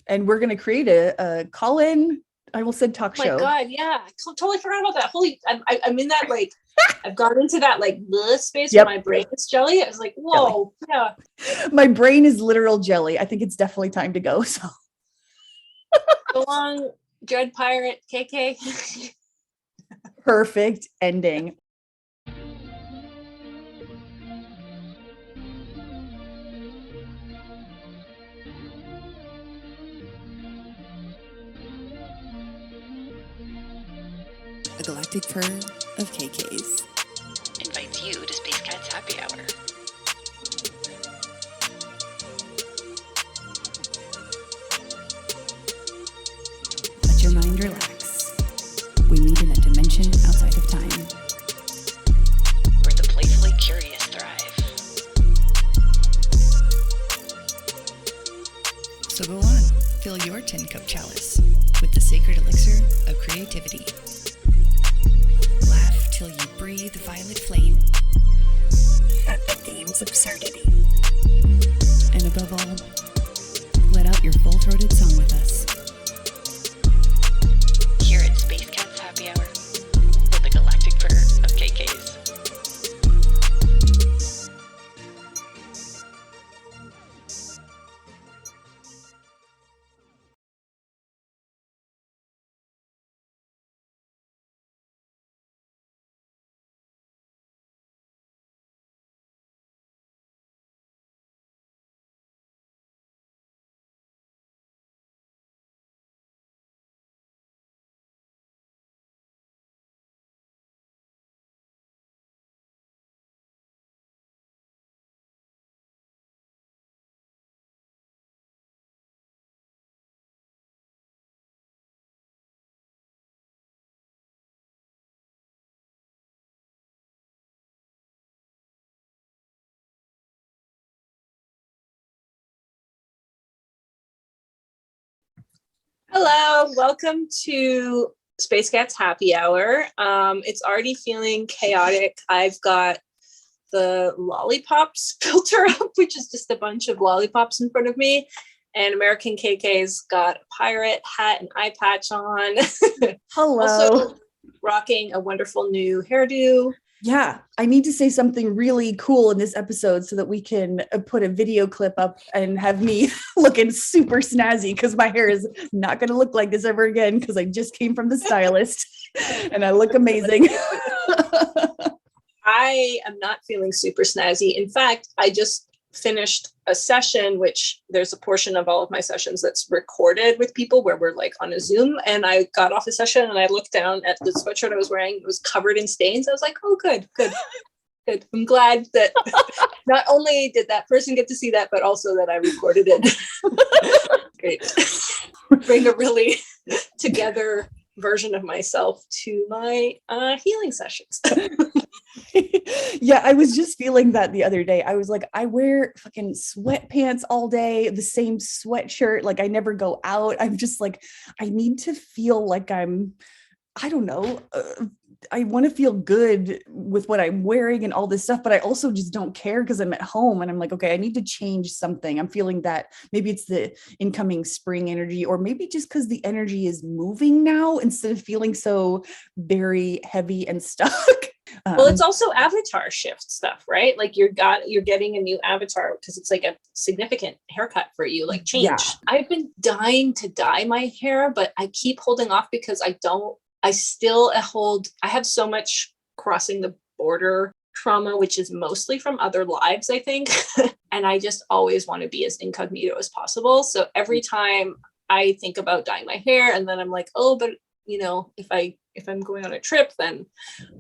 And we're going to create a call-in, I will say, talk show. Oh my God, yeah. I totally forgot about that. I'm in that, like, I've gone into that, like, space where my brain is jelly. I was like, whoa, jelly. Yeah. My brain is literal jelly. I think it's definitely time to go, so. So long, Dread Pirate, KK. Perfect ending. A galactic purr of KKs invites you to Space Cat's Happy Hour. Let your mind relax. We meet in a dimension outside of time, where the playfully curious thrive. So go on, fill your tin cup chalice with the sacred elixir of creativity. Laugh till you breathe violet flame at the theme's absurdity. And above all, let out your full-throated song with us. Here at Space Cat's Happy Hour, with the galactic purr of KKs. Hello, welcome to Space Cat's Happy Hour. It's already feeling chaotic. I've got the lollipops filter up, which is just a bunch of lollipops in front of me. And American KK's got a pirate hat and eye patch on. Hello. Also rocking a wonderful new hairdo. Yeah, I need to say something really cool in this episode so that we can put a video clip up and have me looking super snazzy, because my hair is not going to look like this ever again, because I just came from the stylist and I look amazing. I am not feeling super snazzy. In fact, I just finished a session, which there's a portion of all of my sessions that's recorded with people where we're like on a Zoom, and I got off the session and I looked down at the sweatshirt I was wearing. It was covered in stains. I was like, oh, good. I'm glad that not only did that person get to see that, but also that I recorded it. Great. Bring a really together version of myself to my healing sessions. Yeah, I was just feeling that the other day. I was like, I wear fucking sweatpants all day, the same sweatshirt. Like, I never go out. I'm just like, I need to feel like I don't know. I want to feel good with what I'm wearing and all this stuff, but I also just don't care because I'm at home and I'm like, okay, I need to change something. I'm feeling that maybe it's the incoming spring energy, or maybe just because the energy is moving now instead of feeling so very heavy and stuck. Well, it's also avatar shift stuff, right? Like you're getting a new avatar because it's like a significant haircut for you, like change. Yeah. I've been dying to dye my hair, but I keep holding off because I have so much crossing the border trauma, which is mostly from other lives, I think. And I just always want to be as incognito as possible. So every time I think about dyeing my hair, and then I'm like, oh, but you know, if I'm going on a trip, then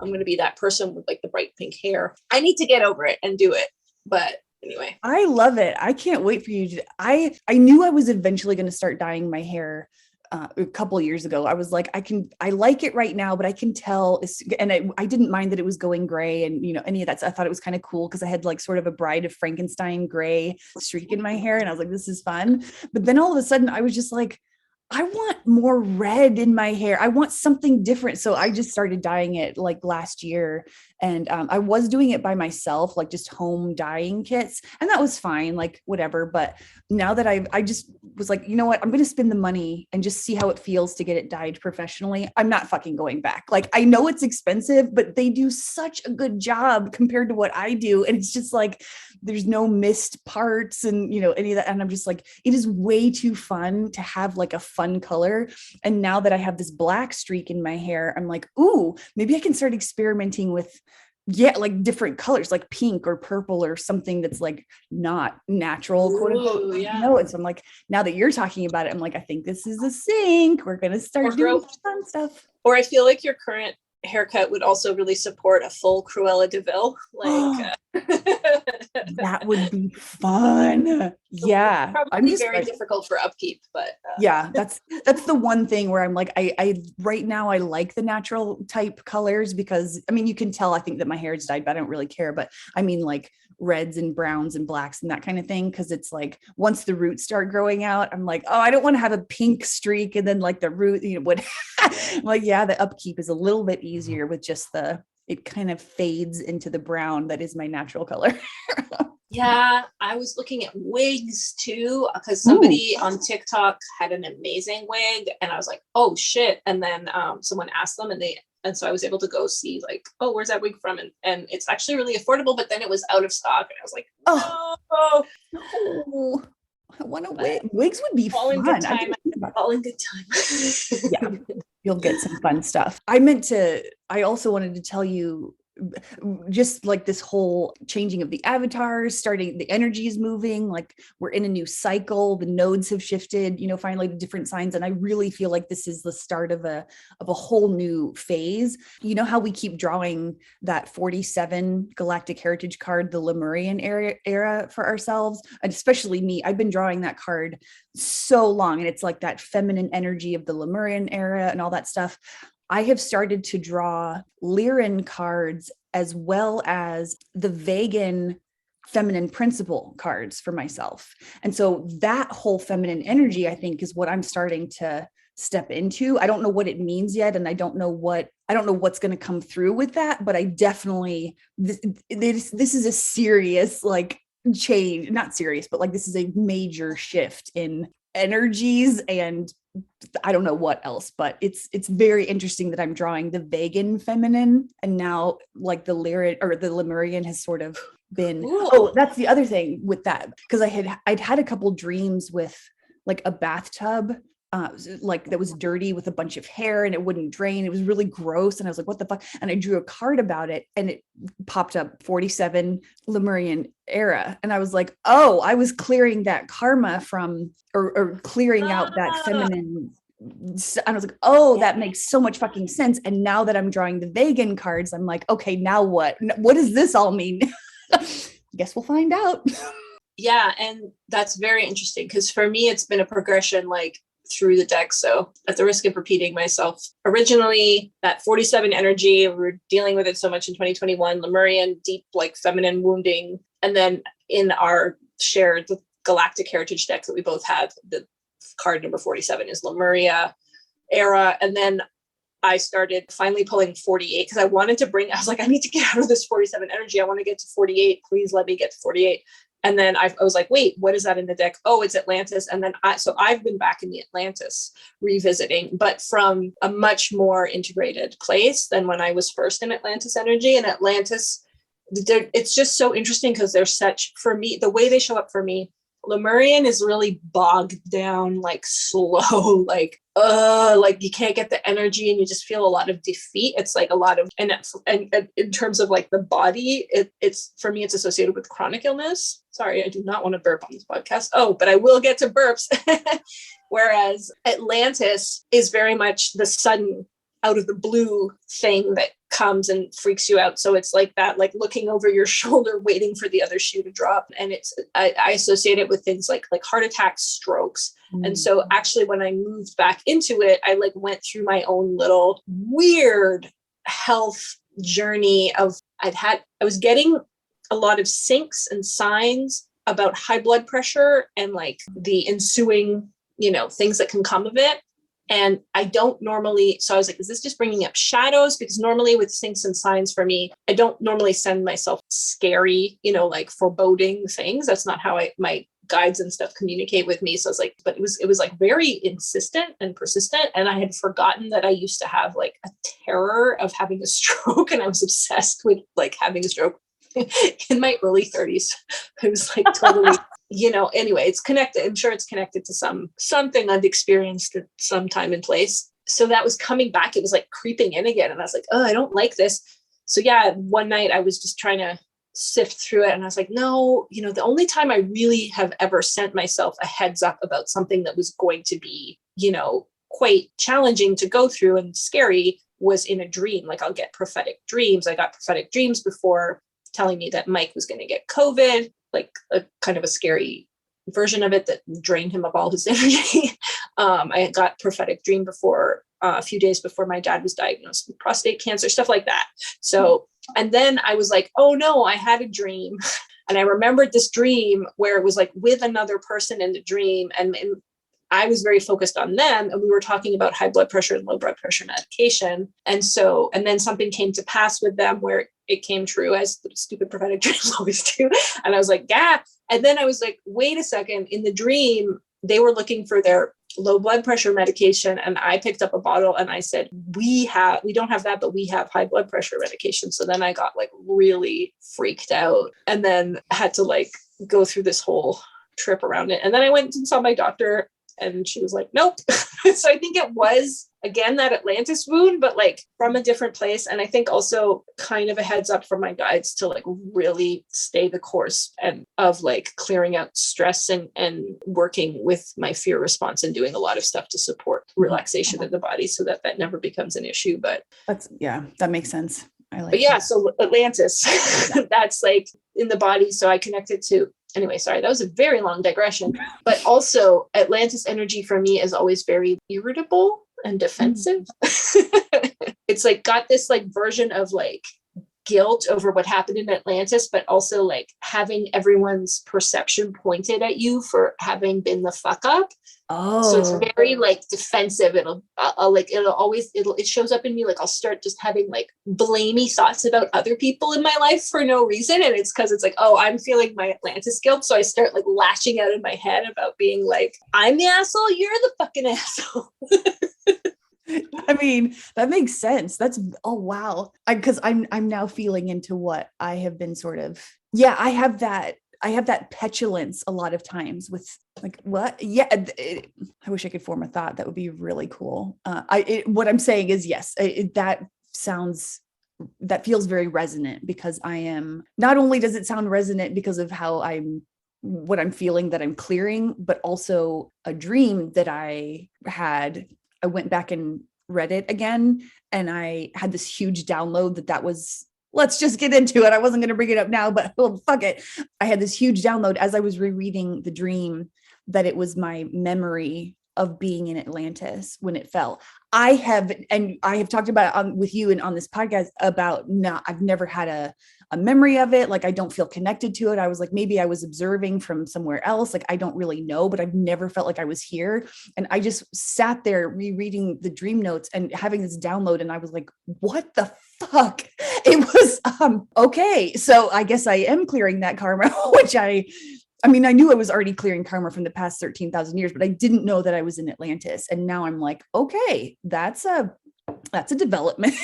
I'm going to be that person with like the bright pink hair. I need to get over it and do it. But anyway, I love it. I can't wait for you to. I knew I was eventually going to start dyeing my hair a couple years ago. I was like, I like it right now, but I can tell. And I didn't mind that it was going gray and, you know, any of that. So I thought it was kind of cool because I had like sort of a Bride of Frankenstein gray streak in my hair. And I was like, this is fun. But then all of a sudden I was just like, I want more red in my hair. I want something different. So I just started dyeing it like last year. And I was doing it by myself, like just home dyeing kits. And that was fine, like whatever. But now that I just was like, you know what, I'm going to spend the money and just see how it feels to get it dyed professionally. I'm not fucking going back. Like, I know it's expensive, but they do such a good job compared to what I do. And it's just like, there's no missed parts and, you know, any of that. And I'm just like, it is way too fun to have like a fun color. And now that I have this black streak in my hair, I'm like, ooh, maybe I can start experimenting with, like different colors, like pink or purple or something that's like not natural, quote unquote. Yeah. You know, and so I'm like, now that you're talking about it, I'm like, I think this is a sync. We're going to start doing fun stuff. Or I feel like your current haircut would also really support a full Cruella de Vil. Like that would be fun. Yeah. Probably very difficult for upkeep, but yeah, that's the one thing where I'm like, I right now I like the natural type colors because I mean, you can tell I think that my hair is dyed, but I don't really care. But I mean like reds and browns and blacks and that kind of thing. Cause it's like, once the roots start growing out, I'm like, oh, I don't want to have a pink streak. And then like the root, you know, what like, yeah, the upkeep is a little bit easier with just it kind of fades into the brown. That is my natural color. Yeah, I was looking at wigs too, because somebody on TikTok had an amazing wig and I was like, oh shit. And then someone asked them and so I was able to go see like, oh, where's that wig from? And it's actually really affordable, but then it was out of stock. And I was like, no. I want to wig. Wigs would be all fun. In good time. All in good time. Yeah, you'll get some fun stuff. I also wanted to tell you, just like this whole changing of the avatars, starting, the energy is moving, like we're in a new cycle, the nodes have shifted, you know, finally to different signs. And I really feel like this is the start of a whole new phase. You know how we keep drawing that 47 galactic heritage card, the Lemurian era for ourselves, and especially me, I've been drawing that card so long, and it's like that feminine energy of the Lemurian era and all that stuff. I have started to draw Lyran cards as well as the Vegan feminine principle cards for myself. And so that whole feminine energy, I think, is what I'm starting to step into. I don't know what it means yet. And I don't know what's going to come through with that, but I definitely, this is a serious, like, change, not serious, but like, this is a major shift in energies and I don't know what else, but it's very interesting that I'm drawing the Vegan feminine and now like the Lyran or the Lemurian has sort of been, that's the other thing with that. Cause I'd had a couple dreams with like a bathtub, like that was dirty with a bunch of hair and it wouldn't drain. It was really gross. And I was like, what the fuck? And I drew a card about it and it popped up 47 Lemurian era. And I was like, oh, I was clearing that karma from, or clearing out that feminine. And I was like, oh, that makes so much fucking sense. And now that I'm drawing the Vegan cards, I'm like, okay, now what? What does this all mean? Guess we'll find out. Yeah. And that's very interesting because for me, it's been a progression like through the deck. So at the risk of repeating myself, originally that 47 energy, we were dealing with it so much in 2021, Lemurian, deep, like feminine wounding. And then in our shared galactic heritage deck that we both have, the card number 47 is Lemuria era. And then I started finally pulling 48 because I was like, I need to get out of this 47 energy. I want to get to 48. Please let me get to 48. And then I was like, wait, what is that in the deck? Oh, it's Atlantis. And then I've been back in the Atlantis revisiting, but from a much more integrated place than when I was first in Atlantis energy. And Atlantis, it's just so interesting because they're such, for me, the way they show up for me, Lemurian is really bogged down, like slow, like you can't get the energy and you just feel a lot of defeat. It's like a lot of, and in terms of like the body, it's for me, it's associated with chronic illness. Sorry, I do not want to burp on this podcast. Oh, but I will get to burps. Whereas Atlantis is very much the sudden out of the blue thing that comes and freaks you out. So it's like that, like looking over your shoulder, waiting for the other shoe to drop. And I associate it with things like heart attacks, strokes. And so actually when I moved back into it, I like went through my own little weird health journey of I was getting a lot of syncs and signs about high blood pressure and like the ensuing things that can come of it. And I don't normally, so I was like, is this just bringing up shadows? Because normally with syncs and signs for me, I don't normally send myself scary, like foreboding things. That's not how my guides and stuff communicate with me. So I was like, but it was like very insistent and persistent. And I had forgotten that I used to have like a terror of having a stroke, and I was obsessed with like having a stroke in my early 30s. I was like totally anyway, it's connected. I'm sure it's connected to something I've experienced at some time and place. So that was coming back. It was like creeping in again. And I was like, oh, I don't like this. So yeah, one night I was just trying to sift through it. And I was like, no, the only time I really have ever sent myself a heads up about something that was going to be, quite challenging to go through and scary was in a dream. Like I'll get prophetic dreams. I got prophetic dreams before telling me that Mike was going to get COVID, like a kind of a scary version of it that drained him of all his energy. I got prophetic dream before, a few days before my dad was diagnosed with prostate cancer, stuff like that. So, and then I was like, oh no, I had a dream. And I remembered this dream where it was like with another person in the dream. And I was very focused on them. And we were talking about high blood pressure and low blood pressure medication. And then something came to pass with them where it came true, as the stupid prophetic dreams always do. And I was like, yeah. And then I was like, wait a second. In the dream, they were looking for their low blood pressure medication. And I picked up a bottle and I said, we don't have that, but we have high blood pressure medication. So then I got like really freaked out and then had to like go through this whole trip around it. And then I went and saw my doctor and she was like, nope. So I think it was, again, that Atlantis wound, but like from a different place. And I think also kind of a heads up for my guides to like really stay the course and of like clearing out stress and working with my fear response and doing a lot of stuff to support relaxation in the body so that never becomes an issue. But that makes sense. But yeah, so Atlantis, that's like in the body. So I connected to, anyway, sorry, that was a very long digression, but also Atlantis energy for me is always very irritable and defensive. It's like got this like version of like guilt over what happened in Atlantis, but also like having everyone's perception pointed at you for having been the fuck up. Oh, so it's very like defensive. It shows up in me. Like I'll start just having like blamey thoughts about other people in my life for no reason. And it's because it's like, oh, I'm feeling my Atlantis guilt. So I start like lashing out in my head about being like, I'm the asshole. You're the fucking asshole. I mean, that makes sense. Oh, wow. Because I'm now feeling into what I have been sort of, I have that petulance a lot of times with like, what? Yeah. I wish I could form a thought. That would be really cool. What I'm saying is, yes, that feels very resonant because I am, not only does it sound resonant because of how what I'm feeling that I'm clearing, but also a dream that I had. I went back and read it again, and I had this huge download that was, let's just get into it. I wasn't going to bring it up now, but fuck it. I had this huge download as I was rereading the dream that it was my memory of being in Atlantis when it fell. I have talked about it with you and on this podcast about I've never had a memory of it. Like I don't feel connected to it. I was like, maybe I was observing from somewhere else. Like I don't really know, but I've never felt like I was here. And I just sat there rereading the dream notes and having this download. And I was like, what the fuck? It was, okay. So I guess I am clearing that karma, which I knew I was already clearing karma from the past 13,000 years, but I didn't know that I was in Atlantis. And now I'm like, okay, that's a development.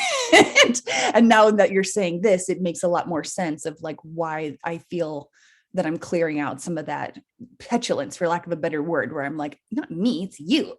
And now that you're saying this, it makes a lot more sense of like why I feel that I'm clearing out some of that petulance, for lack of a better word, where I'm like, not me, it's you.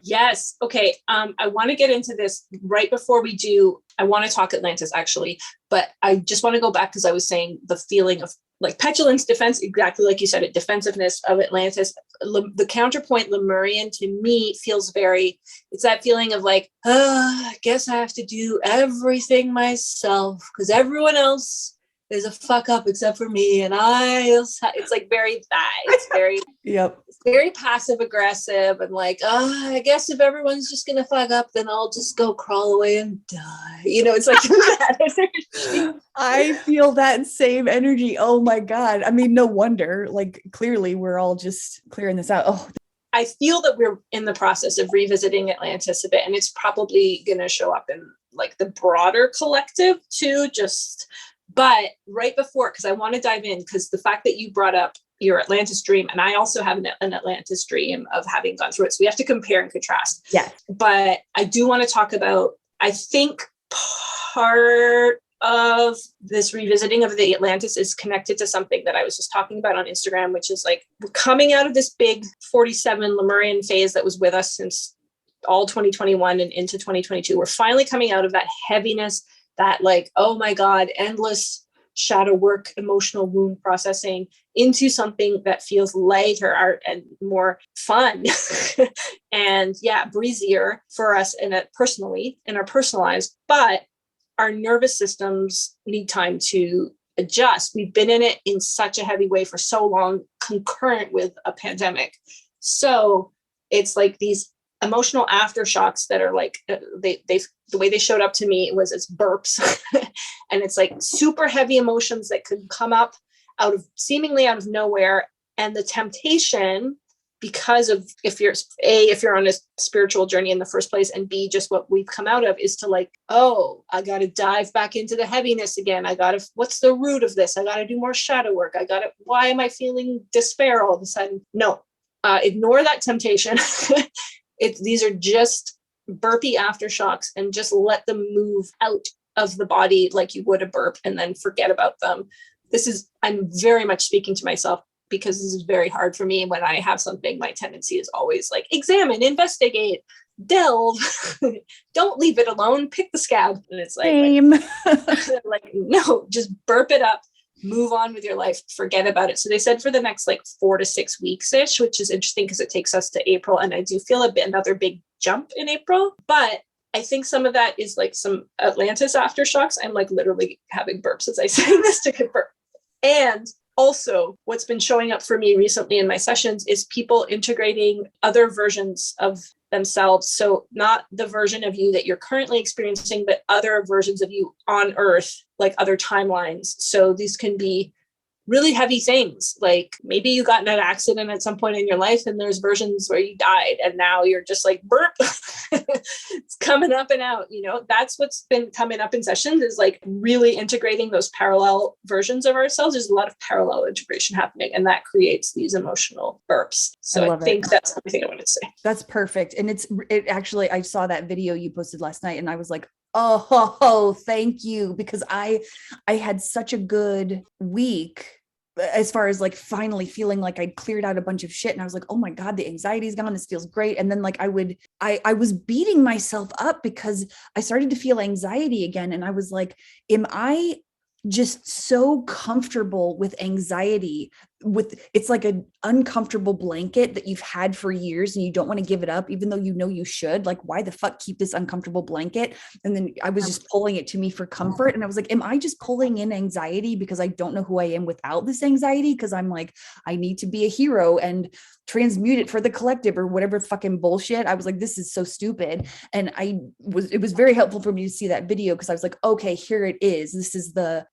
Yes. Okay. I want to get into this right before we do. I want to talk Atlantis actually, but I just want to go back because I was saying the feeling of like petulance, defense, exactly like you said it, defensiveness of Atlantis. The counterpoint Lemurian to me feels it's that feeling of like, I guess I have to do everything myself because everyone else is a fuck up except for me. And it's like very that. It's very, yep. It's very passive aggressive and like, I guess if everyone's just going to fuck up, then I'll just go crawl away and die. It's like that energy. I feel that same energy. Oh my God. I mean, no wonder, like clearly we're all just clearing this out. Oh, I feel that we're in the process of revisiting Atlantis a bit, and it's probably going to show up in like the broader collective too, but right before, because I want to dive in, because the fact that you brought up your Atlantis dream, and I also have an Atlantis dream of having gone through it. So we have to compare and contrast. Yeah. But I do want to talk about, I think part of this revisiting of the Atlantis is connected to something that I was just talking about on Instagram, which is like, we're coming out of this big 47 Lemurian phase that was with us since all 2021 and into 2022. We're finally coming out of that heaviness, that like, oh my God, endless shadow work, emotional wound processing, into something that feels lighter art and more fun and breezier for us personally in our personal lives. But our nervous systems need time to adjust. We've been in it in such a heavy way for so long, concurrent with a pandemic. So it's like these emotional aftershocks that are like, the way they showed up to me was as burps. And it's like super heavy emotions that could come up seemingly out of nowhere. And the temptation, because of if you're on a spiritual journey in the first place, and B, just what we've come out of, is to like, oh, I got to dive back into the heaviness again. What's the root of this? I got to do more shadow work. Why am I feeling despair all of a sudden? No, ignore that temptation. These are just burpy aftershocks, and just let them move out of the body like you would a burp, and then forget about them. I'm very much speaking to myself, because this is very hard for me. When I have something, my tendency is always like, examine, investigate, delve, don't leave it alone, pick the scab. And it's like no, just burp it up, move on with your life, forget about it. So they said for the next like 4 to 6 weeks-ish, which is interesting because it takes us to April. And I do feel another big jump in April, but I think some of that is like some Atlantis aftershocks. I'm like literally having burps as I say this to confirm. And also, what's been showing up for me recently in my sessions is people integrating other versions of themselves. So not the version of you that you're currently experiencing, but other versions of you on Earth, like other timelines. So these can be really heavy things. Like maybe you got in an accident at some point in your life, and there's versions where you died, and now you're just like burp. It's coming up and out. That's what's been coming up in sessions, is like really integrating those parallel versions of ourselves. There's a lot of parallel integration happening, and that creates these emotional burps. So I think that's everything I wanted to say. That's perfect. And it actually, I saw that video you posted last night, and I was like, oh, thank you. Because I had such a good week as far as like finally feeling like I'd cleared out a bunch of shit, and I was like, oh my God, the anxiety's gone. This feels great. And then like I was beating myself up because I started to feel anxiety again. And I was like, am I just so comfortable with anxiety? It's like an uncomfortable blanket that you've had for years, and you don't want to give it up, even though you know you should. Like, why the fuck keep this uncomfortable blanket? And then I was just pulling it to me for comfort. And I was like, am I just pulling in anxiety because I don't know who I am without this anxiety? Because I'm like, I need to be a hero and transmute it for the collective or whatever fucking bullshit. I was like, this is so stupid. And it was very helpful for me to see that video, because I was like, okay, here it is.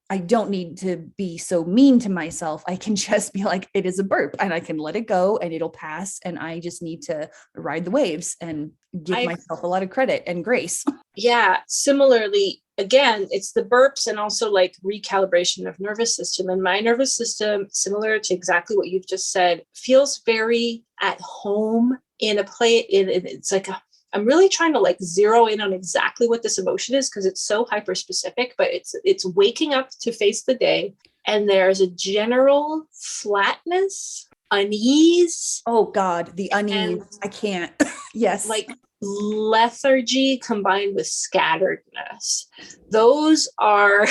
I don't need to be so mean to myself. I can just be like, it is a burp, and I can let it go and it'll pass. And I just need to ride the waves and give myself a lot of credit and grace. Yeah. Similarly, again, it's the burps and also like recalibration of nervous system. And my nervous system, similar to exactly what you've just said, feels very at home in a play. It's like I'm really trying to like zero in on exactly what this emotion is, because it's so hyper specific, but it's waking up to face the day. And there's a general flatness, unease. Oh God, the unease. I can't. Yes. Like lethargy combined with scatteredness. Those are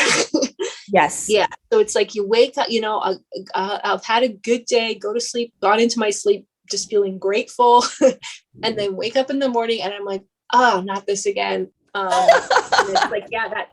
yes. Yeah. So it's like you wake up, I've had a good day, go to sleep, got into my sleep just feeling grateful, and then wake up in the morning and I'm like, oh, not this again. And it's like,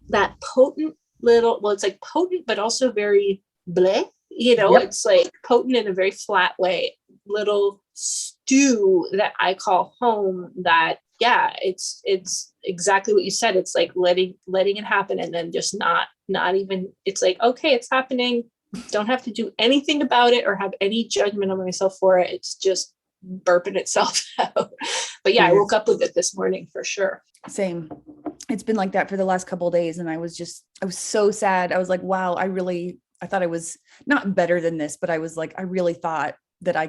that potent little, well, it's like potent, but also very bleh, Yep. It's like potent in a very flat way, little stew that I call home. That, it's exactly what you said. It's like letting it happen, and then just not even, it's like, okay, it's happening. Don't have to do anything about it or have any judgment on myself for it. It's just burping itself out. But yeah, I woke up with it this morning for sure. Same. It's been like that for the last couple of days. And I was so sad. I was like, wow, I thought I was not better than this, but I was like, I really thought that I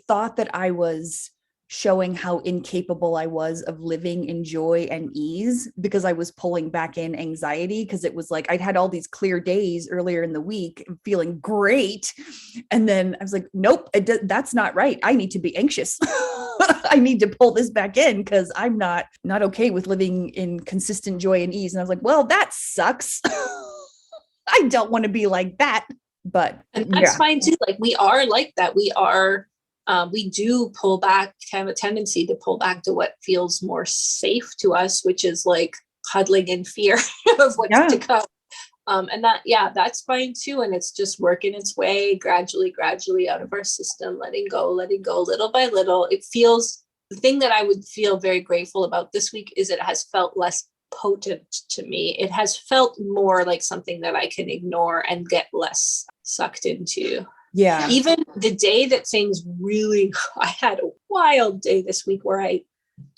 thought that I was showing how incapable I was of living in joy and ease, because I was pulling back in anxiety, because it was like I'd had all these clear days earlier in the week feeling great, and then I was like, nope, that's not right. I need to be anxious. I need to pull this back in because I'm not okay with living in consistent joy and ease. And I was like, well, that sucks. I don't want to be like that. But and that's fine too. Like we are like that. We do pull back, have a tendency to pull back to what feels more safe to us, which is like huddling in fear of what's to come. And that's fine too. And it's just working its way gradually out of our system, letting go little by little. It feels, the thing that I would feel very grateful about this week is it has felt less potent to me. It has felt more like something that I can ignore and get less sucked into. Yeah. Even the day that things really, I had a wild day this week where I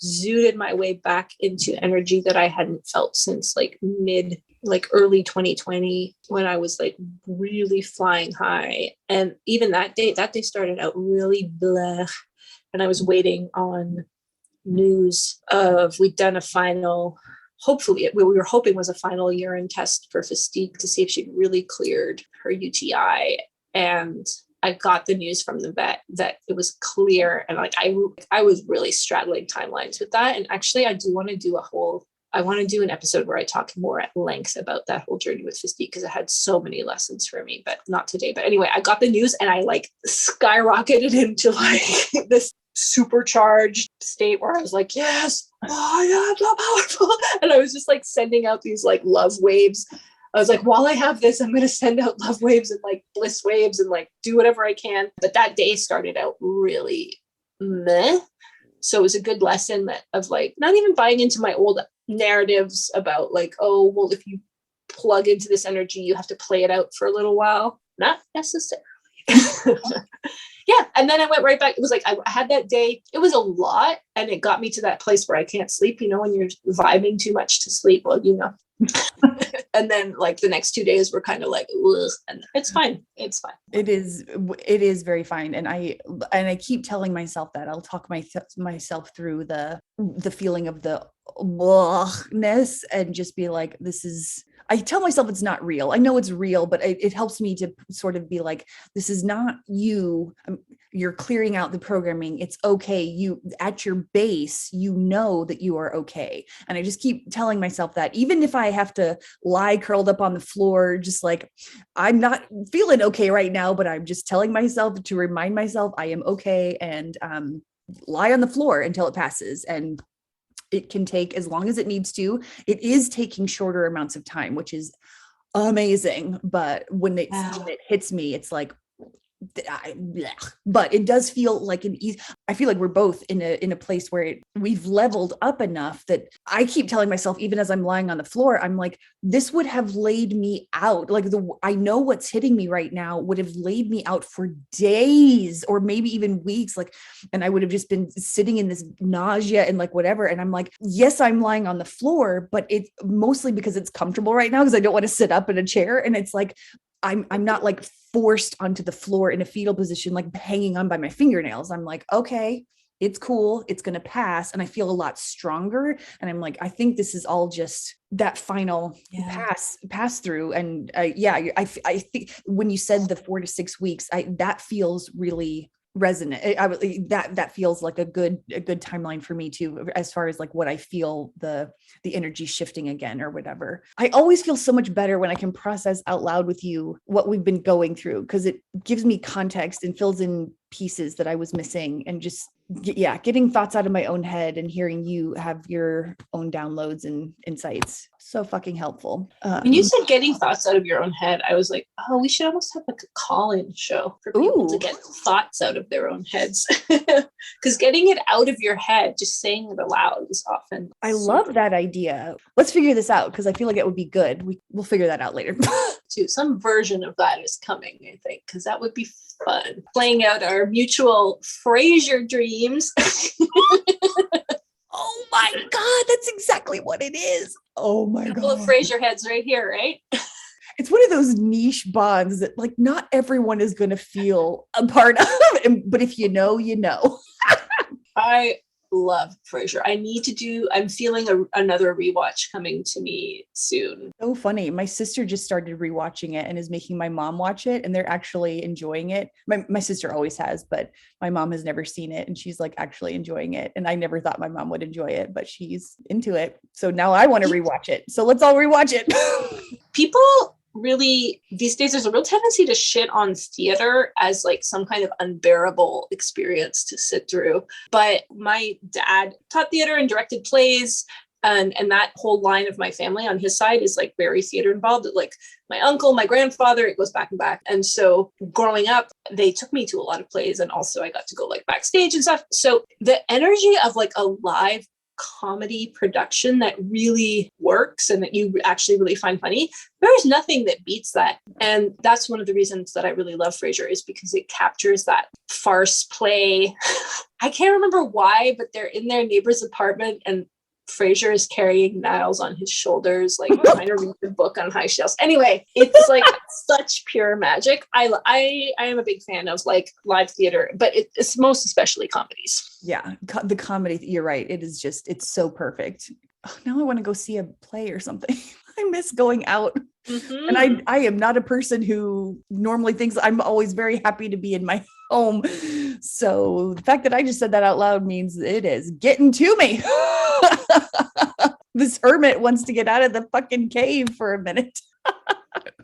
zooted my way back into energy that I hadn't felt since early 2020, when I was like really flying high. And even that day started out really blah. And I was waiting on news of, we'd done a final, hopefully we were hoping was a final urine test for Festique to see if she'd really cleared her UTI. And I got the news from the vet that it was clear. And like, I was really straddling timelines with that. And actually I want to do an episode where I talk more at length about that whole journey with Festique, because it had so many lessons for me, but not today. But anyway, I got the news and I like skyrocketed into like this supercharged state where I was like, yes, oh, I'm so powerful. And I was just like sending out these like love waves. I was like, while I have this, I'm going to send out love waves and like bliss waves and like do whatever I can. But that day started out really meh. So it was a good lesson of like, not even buying into my old narratives about like, oh, well, if you plug into this energy, you have to play it out for a little while. Not necessarily. Yeah. And then I went right back. It was like, I had that day. It was a lot. And it got me to that place where I can't sleep, when you're vibing too much to sleep. Well, and then like the next 2 days were kind of like, ugh, and it's fine. It's fine. It is very fine. And I keep telling myself that I'll talk myself through the feeling of the ness and just be like, I tell myself it's not real. I know it's real, but it helps me to sort of be like, this is not you. You're clearing out the programming. It's okay. You at your base, that you are okay. And I just keep telling myself that, even if I have to lie curled up on the floor, just like, I'm not feeling okay right now, but I'm just telling myself to remind myself I am okay, and lie on the floor until it passes. And it can take as long as it needs to. It is taking shorter amounts of time, which is amazing. But when it hits me, it's like, but it does feel like I feel like we're both in a place where we've leveled up enough that I keep telling myself, even as I'm lying on the floor, I'm like, this would have laid me out. Like I know what's hitting me right now would have laid me out for days or maybe even weeks. Like, and I would have just been sitting in this nausea and like whatever. And I'm like, yes, I'm lying on the floor, but it's mostly because it's comfortable right now, because I don't want to sit up in a chair. And it's like, I'm not like forced onto the floor in a fetal position, like hanging on by my fingernails. I'm like, okay, it's cool. It's going to pass. And I feel a lot stronger. And I'm like, I think this is all just that final pass through. And I think when you said the 4 to 6 weeks, that feels really resonant. That feels like a good timeline for me too, as far as like what I feel the energy shifting again or whatever. I always feel so much better when I can process out loud with you what we've been going through, because it gives me context and fills in pieces that I was missing, and just getting thoughts out of my own head and hearing you have your own downloads and insights. So fucking helpful. When you said getting thoughts out of your own head, I was like, oh, we should almost have like a call-in show for people to get thoughts out of their own heads. Because getting it out of your head, just saying it aloud is often. I love that idea. Let's figure this out, because I feel like it would be good. We'll figure that out later. Some version of that is coming, I think, because that would be fun. Playing out our mutual Frasier dreams. Oh my God, that's exactly what it is. Oh my God. Couple of Frasier heads right here, right? It's one of those niche bonds that like not everyone is going to feel a part of, but if you know, you know. I love Frasier. I'm feeling another rewatch coming to me soon. So funny. My sister just started rewatching it and is making my mom watch it, and they're actually enjoying it. My sister always has, but my mom has never seen it, and she's like actually enjoying it. And I never thought my mom would enjoy it, but she's into it. So now I want to rewatch it. So let's all rewatch it. People really these days, there's a real tendency to shit on theater as like some kind of unbearable experience to sit through. But my dad taught theater and directed plays, and that whole line of my family on his side is like very theater involved. Like my uncle, my grandfather, it goes back and back. And so growing up, they took me to a lot of plays, and also I got to go like backstage and stuff. So the energy of like a live comedy production that really works and that you actually really find funny, there's nothing that beats that. And that's one of the reasons that I really love Frasier, is because it captures that farce play. I can't remember why, but they're in their neighbor's apartment and Frasier is carrying Niles on his shoulders, like trying to read the book on high shelves. Anyway, it's like such pure magic. I am a big fan of like live theater, but it's most especially comedies. Yeah, the comedy, you're right. It is just, it's so perfect. Oh, now I want to go see a play or something. I miss going out. Mm-hmm. And I am not a person who normally thinks I'm always very happy to be in my home. So the fact that I just said that out loud means it is getting to me. This hermit wants to get out of the fucking cave for a minute.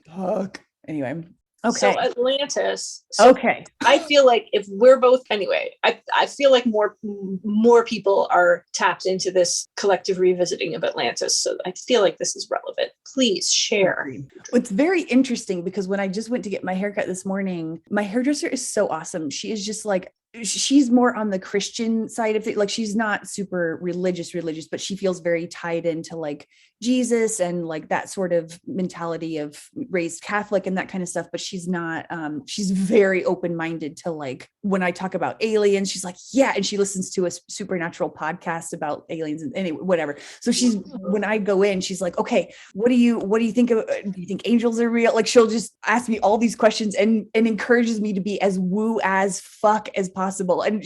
Fuck. Anyway. Okay. So Atlantis. Okay. I feel like if we're both, anyway, I feel like more people are tapped into this collective revisiting of Atlantis. So I feel like this is relevant. Please share. It's very interesting because when I just went to get my haircut this morning, my hairdresser is so awesome. She is just like, she's more on the Christian side of it. Like she's not super religious, but she feels very tied into like Jesus and like that sort of mentality of raised Catholic and that kind of stuff. But she's not, she's very open-minded to like, when I talk about aliens, she's like, yeah. And she listens to a supernatural podcast about aliens and anyway, whatever. So she's, when I go in, she's like, okay, what do you think of, do you think angels are real? Like she'll just ask me all these questions and encourages me to be as woo as fuck as possible. And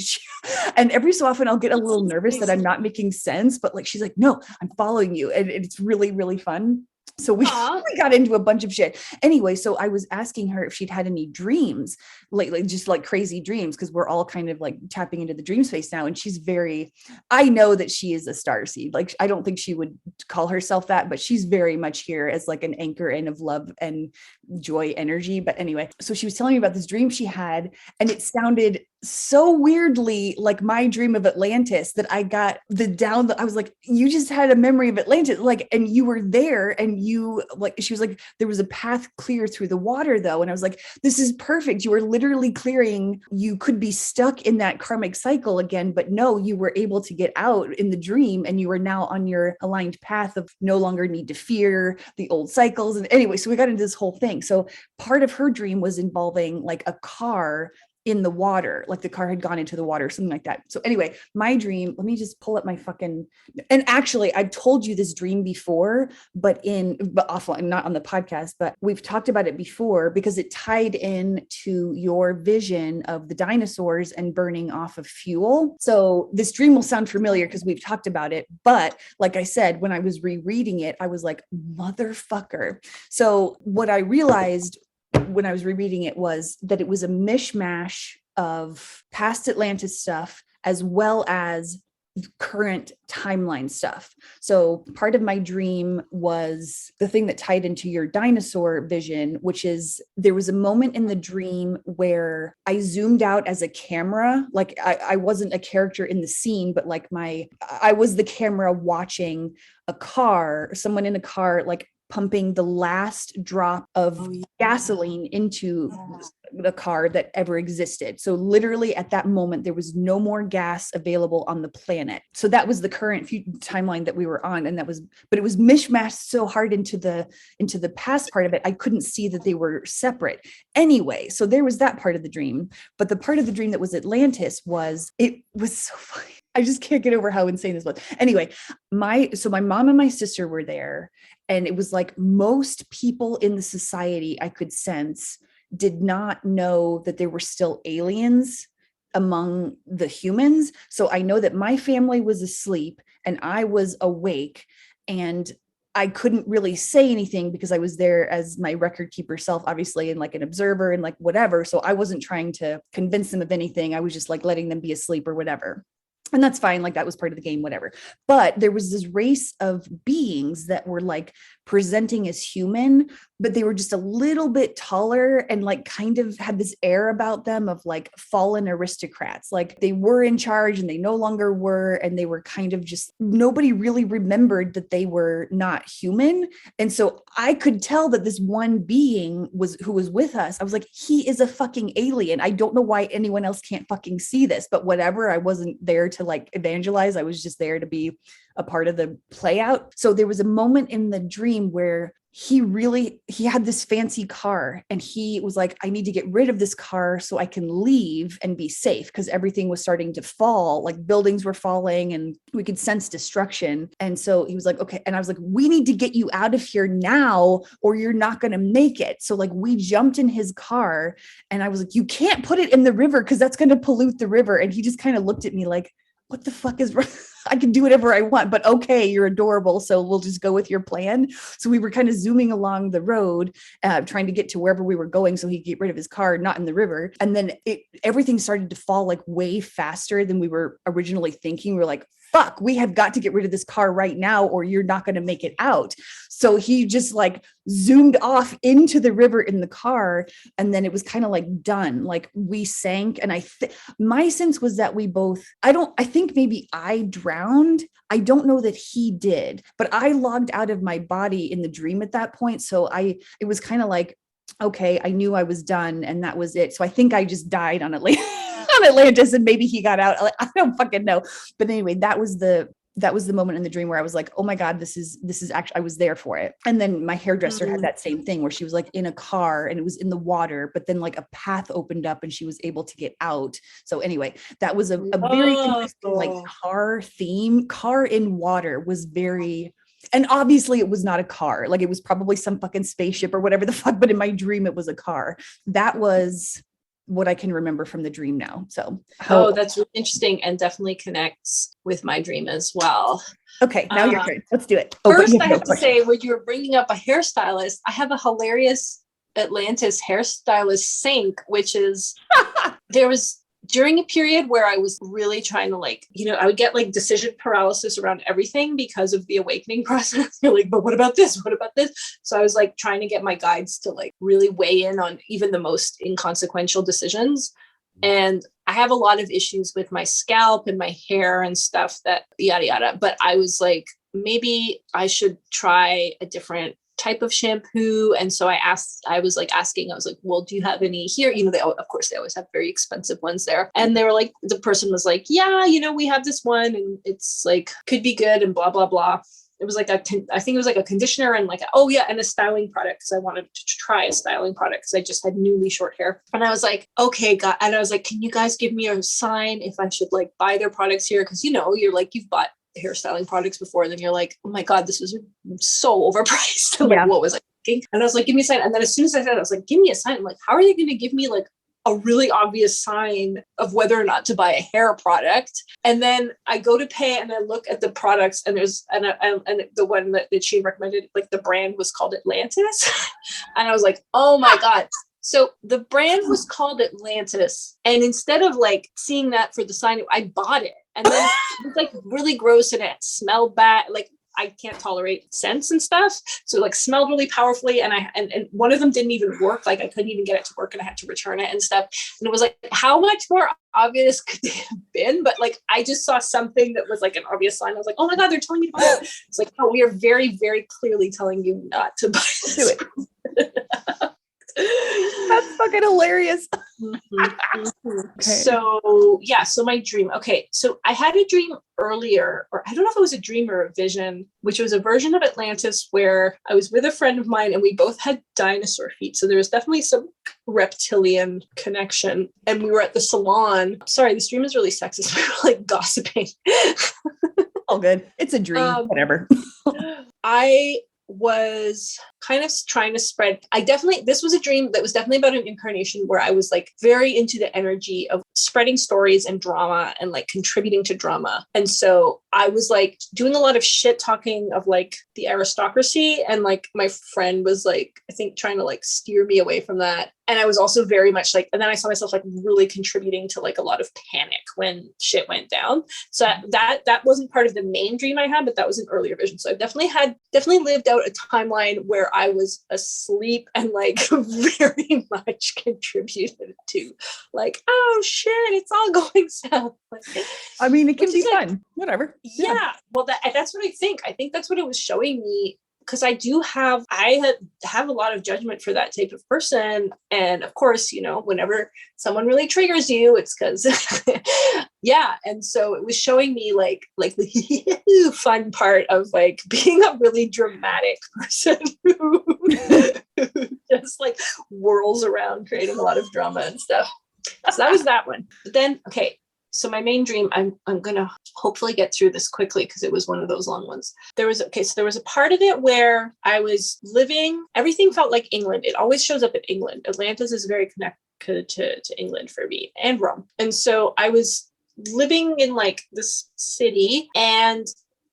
every so often I'll get a little nervous that I'm not making sense, but like, she's like, no, I'm following you. And it's really, really fun. So we got into a bunch of shit. Anyway, so I was asking her if she'd had any dreams lately, just like crazy dreams, because we're all kind of like tapping into the dream space now. And she's I know that she is a starseed. Like, I don't think she would call herself that, but she's very much here as like an anchor in of love and joy energy. But anyway, so she was telling me about this dream she had, and it sounded so weirdly like my dream of Atlantis that I got I was like, you just had a memory of Atlantis, like, and you were there, and you like, she was like, there was a path clear through the water though. And I was like, this is perfect. You were literally clearing, you could be stuck in that karmic cycle again, but no, you were able to get out in the dream, and you are now on your aligned path of no longer need to fear the old cycles. And anyway, so we got into this whole thing. So part of her dream was involving like a car in the water, like the car had gone into the water, something like that. So anyway, my dream, let me just pull up my and actually I've told you this dream before, but offline, not on the podcast, but we've talked about it before because it tied in to your vision of the dinosaurs and burning off of fuel. So this dream will sound familiar because we've talked about it. But like I said, when I was rereading it, I was like, motherfucker. So what I realized when I was rereading it was that it was a mishmash of past Atlantis stuff as well as current timeline stuff. So part of my dream was the thing that tied into your dinosaur vision, which is there was a moment in the dream where I zoomed out as a camera. Like I wasn't a character in the scene, but like I was the camera watching a car, someone in a car, like pumping the last drop of gasoline into the car that ever existed. So literally at that moment, there was no more gas available on the planet. So that was the current timeline that we were on. And but it was mishmashed so hard into the past part of it. I couldn't see that they were separate anyway. So there was that part of the dream. But the part of the dream that was Atlantis it was so funny. I just can't get over how insane this was. Anyway, my mom and my sister were there, and it was like most people in the society I could sense did not know that there were still aliens among the humans. So I know that my family was asleep and I was awake, and I couldn't really say anything because I was there as my record keeper self, obviously, and like an observer and like whatever. So I wasn't trying to convince them of anything. I was just like letting them be asleep or whatever. And that's fine. Like that was part of the game, whatever. But there was this race of beings that were like presenting as human, but they were just a little bit taller and like kind of had this air about them of like fallen aristocrats. Like they were in charge and they no longer were. And they were kind of just, nobody really remembered that they were not human. And so I could tell that this one being who was with us, I was like, he is a fucking alien. I don't know why anyone else can't fucking see this, but whatever. I wasn't there to like evangelize. I was just there to be a part of the play out. So there was a moment in the dream where he had this fancy car and he was like, I need to get rid of this car so I can leave and be safe, because everything was starting to fall, like buildings were falling and we could sense destruction. And so he was like, okay. And I was like, we need to get you out of here now or you're not going to make it. So like we jumped in his car and I was like, you can't put it in the river because that's going to pollute the river. And he just kind of looked at me like, what the fuck is wrong? I can do whatever I want, but okay, you're adorable. So we'll just go with your plan. So we were kind of zooming along the road, trying to get to wherever we were going so he could get rid of his car, not in the river. And then everything started to fall like way faster than we were originally thinking. We were like, fuck, we have got to get rid of this car right now or you're not going to make it out. So he just like zoomed off into the river in the car. And then it was kind of like done. Like we sank. And my sense was that we both, I think maybe I drowned. I don't know that he did, but I logged out of my body in the dream at that point. So it was kind of like, okay, I knew I was done and that was it. So I think I just died on Atlantis and maybe he got out. I don't fucking know. But anyway, that was the moment in the dream where I was like, oh my God, this is actually, I was there for it. And then my hairdresser had that same thing where she was like in a car and it was in the water, but then like a path opened up and she was able to get out. So anyway, that was a very interesting like car in water was very, and obviously it was not a car. Like it was probably some fucking spaceship or whatever the fuck, but in my dream, it was a car. That was what I can remember from the dream now. So, that's really interesting and definitely connects with my dream as well. Okay, now your turn. Let's do it. First, I have to say, when you were bringing up a hairstylist, I have a hilarious Atlantis hairstylist sync, which is there was during a period where I was really trying to like, I would get like decision paralysis around everything because of the awakening process. You're like, but what about this? What about this? So I was like trying to get my guides to like really weigh in on even the most inconsequential decisions. And I have a lot of issues with my scalp and my hair and stuff that yada, yada. But I was like, maybe I should try a different type of shampoo. And so I was asking, well, do you have any here? Of course they always have very expensive ones there. And they were like, the person was like, yeah, we have this one and it's like, could be good and blah, blah, blah. It was like I think it was like a conditioner and like, and a styling product. Cause I wanted to try a styling product because I just had newly short hair. And I was like, okay, God. And I was like, can you guys give me a sign if I should like buy their products here? Cause you're like, you've bought hairstyling products before, and then you're like, oh my God, this was so overpriced. Like, what was I thinking? And I was like, give me a sign. And then as soon as I said it, I was like, give me a sign. I'm like, how are they going to give me like a really obvious sign of whether or not to buy a hair product? And then I go to pay and I look at the products and there's and the one that she recommended, like the brand was called Atlantis. And I was like, oh my God. So the brand was called Atlantis. And instead of like seeing that for the sign, I bought it. And then it was like really gross and it smelled bad. Like I can't tolerate scents and stuff. So like smelled really powerfully. And and one of them didn't even work. Like I couldn't even get it to work and I had to return it and stuff. And it was like, how much more obvious could they have been? But like, I just saw something that was like an obvious sign. I was like, oh my God, they're telling you to buy it. It's like, oh, we are very, very clearly telling you not to buy this. Do it. That's fucking hilarious. Okay. So yeah, so my dream. Okay, so I had a dream earlier, or I don't know if it was a dream or a vision, which was a version of Atlantis where I was with a friend of mine and we both had dinosaur feet. So there was definitely some reptilian connection. And we were at the salon. Sorry, this dream is really sexist. We were like gossiping. All good. It's a dream. Whatever. I was kind of trying to spread. This was a dream that was definitely about an incarnation where I was like very into the energy of spreading stories and drama and like contributing to drama. And so I was like doing a lot of shit talking of like the aristocracy. And like my friend was like, I think trying to like steer me away from that. And I was also very much like, and then I saw myself like really contributing to like a lot of panic when shit went down. So that wasn't part of the main dream I had, but that was an earlier vision. So I definitely lived out a timeline where I was asleep and like very much contributed to like, oh shit, it's all going south. Like, I mean, it can be fun. Whatever. Yeah. Well, that's what I think. I think that's what it was showing me. Because I have a lot of judgment for that type of person. And of course, you know, whenever someone really triggers you, it's because, yeah. And so it was showing me like the fun part of like being a really dramatic person who just like whirls around creating a lot of drama and stuff. So that was that one. But then, okay. So my main dream, I'm gonna hopefully get through this quickly because it was one of those long ones. There was a part of it where I was living, everything felt like England. It always shows up in England. Atlantis is very connected to England for me and Rome. And so I was living in like this city and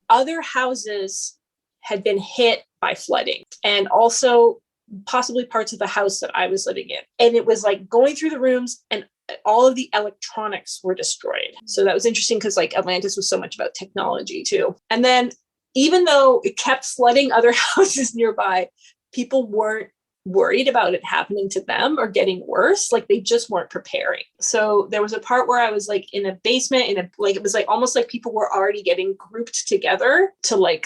other houses had been hit by flooding and also possibly parts of the house that I was living in. And it was like going through the rooms and all of the electronics were destroyed. So that was interesting because like Atlantis was so much about technology too. And then even though it kept flooding other houses nearby, people weren't worried about it happening to them or getting worse. Like they just weren't preparing. So there was a part where I was like in a basement it was like almost like people were already getting grouped together to like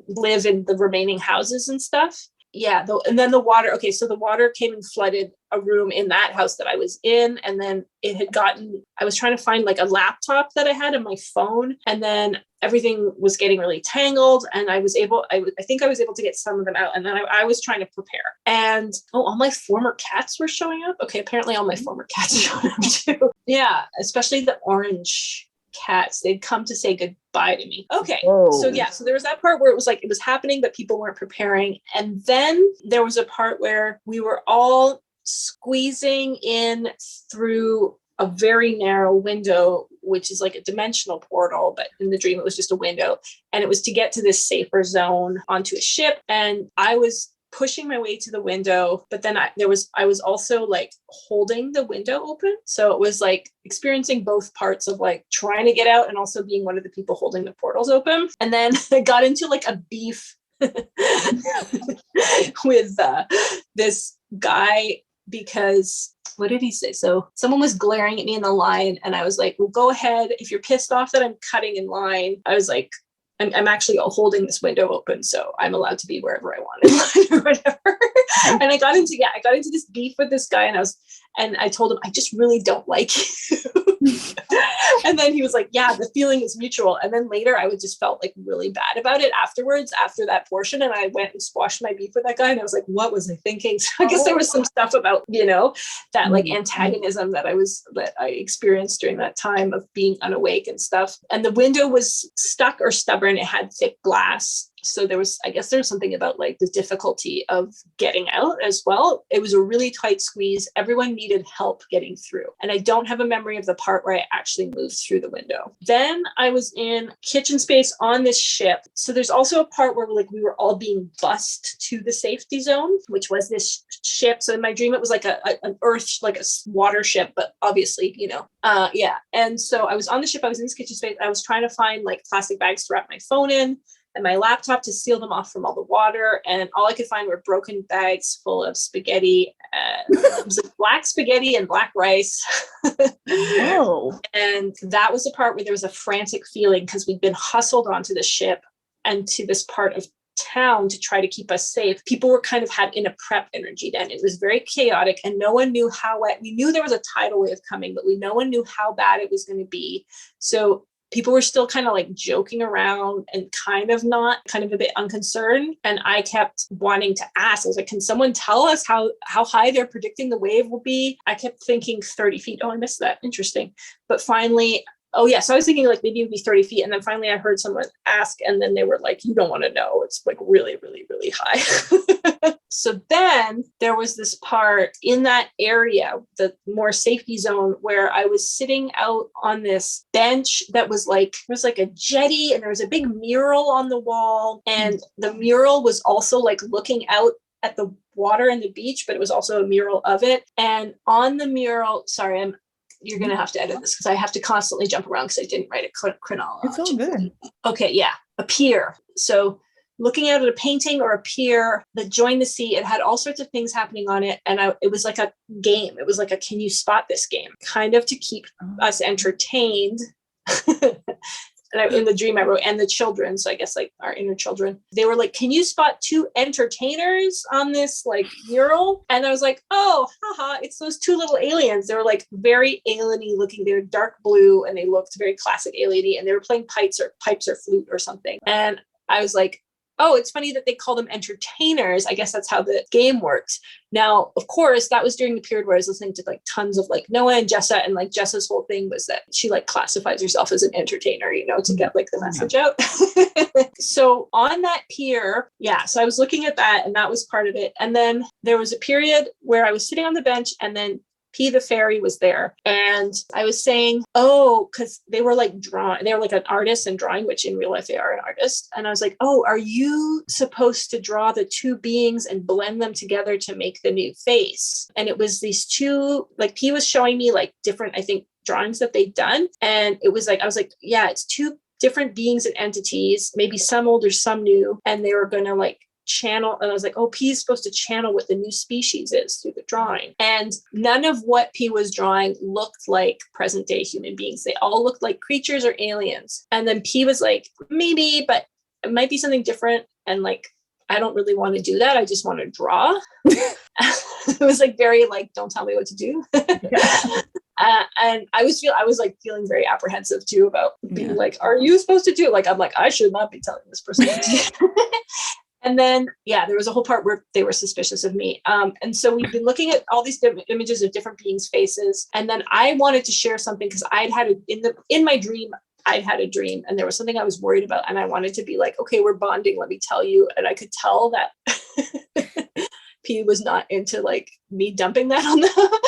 live in the remaining houses and stuff. Yeah. And then the water. Okay. So the water came and flooded a room in that house that I was in. And then I was trying to find like a laptop that I had on my phone. And then everything was getting really tangled. And I think I was able to get some of them out. And then I was trying to prepare. And all my former cats were showing up. Okay. Apparently all my former cats showed up too. Yeah. Especially the orange cats. They'd come to say goodbye to me. Okay. Whoa. So yeah, so there was that part where it was like it was happening, but people weren't preparing. And then there was a part where we were all squeezing in through a very narrow window, which is like a dimensional portal, but in the dream it was just a window. And it was to get to this safer zone onto a ship. And I was pushing my way to the window, but then I was also like holding the window open. So it was like experiencing both parts of like trying to get out and also being one of the people holding the portals open. And then I got into like a beef with this guy because what did he say? So someone was glaring at me in the line and I was like, well, go ahead. If you're pissed off that I'm cutting in line, I was like, I'm actually holding this window open, so I'm allowed to be wherever I want in line or whatever. And I got into this beef with this guy, and I told him I just really don't like you. And then he was like, yeah, the feeling is mutual. And then later I just felt like really bad about it afterwards, after that portion. And I went and squashed my beef with that guy. And I was like, what was I thinking? So I guess there was some stuff about, that like antagonism that I experienced during that time of being unawake and stuff. And the window was stuck or stubborn. It had thick glass. So there was something about like the difficulty of getting out as well. It was a really tight squeeze. Everyone needed help getting through. And I don't have a memory of the part where I actually moved through the window. Then I was in kitchen space on this ship. So there's also a part where like we were all being bussed to the safety zone, which was this ship. So in my dream, it was like an earth, like a water ship, but obviously, yeah. And so I was on the ship, I was in this kitchen space. I was trying to find like plastic bags to wrap my phone in. and my laptop to seal them off from all the water. And all I could find were broken bags full of spaghetti. It was like black spaghetti and black rice. Whoa. And that was the part where there was a frantic feeling because we'd been hustled onto the ship and to this part of town to try to keep us safe. People were kind of had in a prep energy then. It was very chaotic and no one knew how wet. We knew there was a tidal wave coming, but no one knew how bad it was going to be. So people were still kind of like joking around and kind of a bit unconcerned. And I kept wanting to ask, I was like, can someone tell us how high they're predicting the wave will be? I kept thinking 30 feet. Oh, I missed that. Interesting. But finally, oh yeah. So I was thinking like maybe it would be 30 feet. And then finally I heard someone ask, and then they were like, you don't want to know. It's like really, really, really high. So then there was this part in that area, the more safety zone, where I was sitting out on this bench that was like, there was like a jetty and there was a big mural on the wall. And the mural was also like looking out at the water and the beach, but it was also a mural of it. And on the mural, sorry, you're going to have to edit this because I have to constantly jump around because I didn't write it chronologically. It's all good. Okay, yeah. A pier. So looking out at a painting or a pier that joined the sea, it had all sorts of things happening on it. And it was like a game. It was like a, can you spot this game? Kind of to keep us entertained. And in the dream I wrote, and the children, so I guess like our inner children, they were like, can you spot two entertainers on this like mural? And I was like, oh, haha, it's those two little aliens. They were like very alien-y looking. They were dark blue and they looked very classic alien-y, and they were playing pipes or flute or something. And I was like, oh, it's funny that they call them entertainers. I guess that's how the game works. Now, of course, that was during the period where I was listening to like tons of like Noah and Jessa, and like Jessa's whole thing was that she like classifies herself as an entertainer, to get like the message out. So on that pier, yeah, so I was looking at that and that was part of it. And then there was a period where I was sitting on the bench and then P the fairy was there. And I was saying, oh, because they were like drawing, they were like an artist and drawing, which in real life they are an artist. And I was like, oh, are you supposed to draw the two beings and blend them together to make the new face? And it was these two, like P was showing me like different, I think, drawings that they'd done. And it was like, I was like, yeah, it's two different beings and entities, maybe some old or some new. And they were going to like channel, and I was like, oh, P is supposed to channel what the new species is through the drawing. And none of what P was drawing looked like present day human beings. They all looked like creatures or aliens. And then P was like, maybe, but it might be something different. And like, I don't really want to do that. I just want to draw. It was like very like, don't tell me what to do. And I was like feeling very apprehensive too about being like, are you supposed to do it? Like, I'm like, I should not be telling this person what to do. And then, yeah, there was a whole part where they were suspicious of me. And so we've been looking at all these different images of different beings' faces. And then I wanted to share something because in my dream, I'd had a dream and there was something I was worried about. And I wanted to be like, okay, we're bonding. Let me tell you. And I could tell that P was not into like me dumping that on them.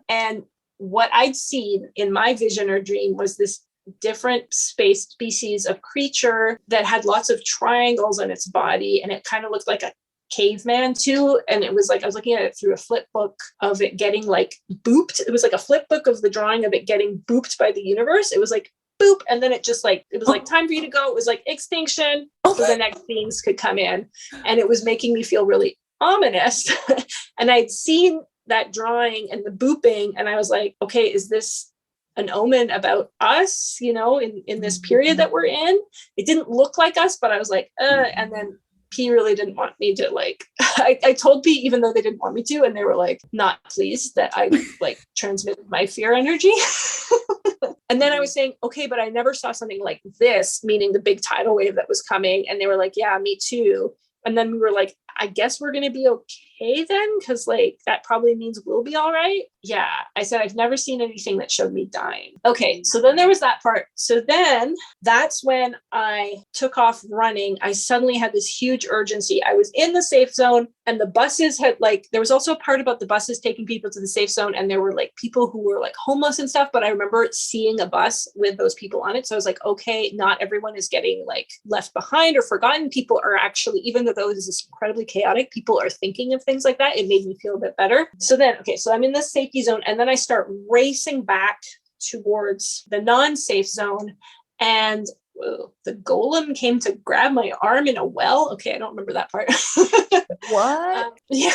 And what I'd seen in my vision or dream was this different species of creature that had lots of triangles on its body, and it kind of looked like a caveman too. And it was like I was looking at it through a flip book of it getting like booped. It was like a flip book of the drawing of it getting booped by the universe. It was like boop, and then it was like time for you to go. It was like extinction, so the next beings could come in, and it was making me feel really ominous. And I'd seen that drawing and the booping, and I was like, okay, is this an omen about us, in this period that we're in? It didn't look like us, but I was like, and then P really didn't want me to like, I told P even though they didn't want me to, and they were like not pleased that I like transmitted my fear energy. And then I was saying, okay, but I never saw something like this, meaning the big tidal wave that was coming. And they were like, yeah, me too. And then we were like, I guess we're going to be okay then, because like that probably means we'll be all right. Yeah. I said, I've never seen anything that showed me dying. Okay. So then there was that part. So then that's when I took off running. I suddenly had this huge urgency. I was in the safe zone, and the buses had like, there was also a part about the buses taking people to the safe zone. And there were like people who were like homeless and stuff. But I remember seeing a bus with those people on it. So I was like, okay, not everyone is getting like left behind or forgotten. People are actually, even though this is incredibly chaotic, people are thinking of things like that. It made me feel a bit better. So then, okay, so I'm in this safety zone, and then I start racing back towards the non-safe zone. And whoa, the golem came to grab my arm in a well. Okay, I don't remember that part. What? Yeah.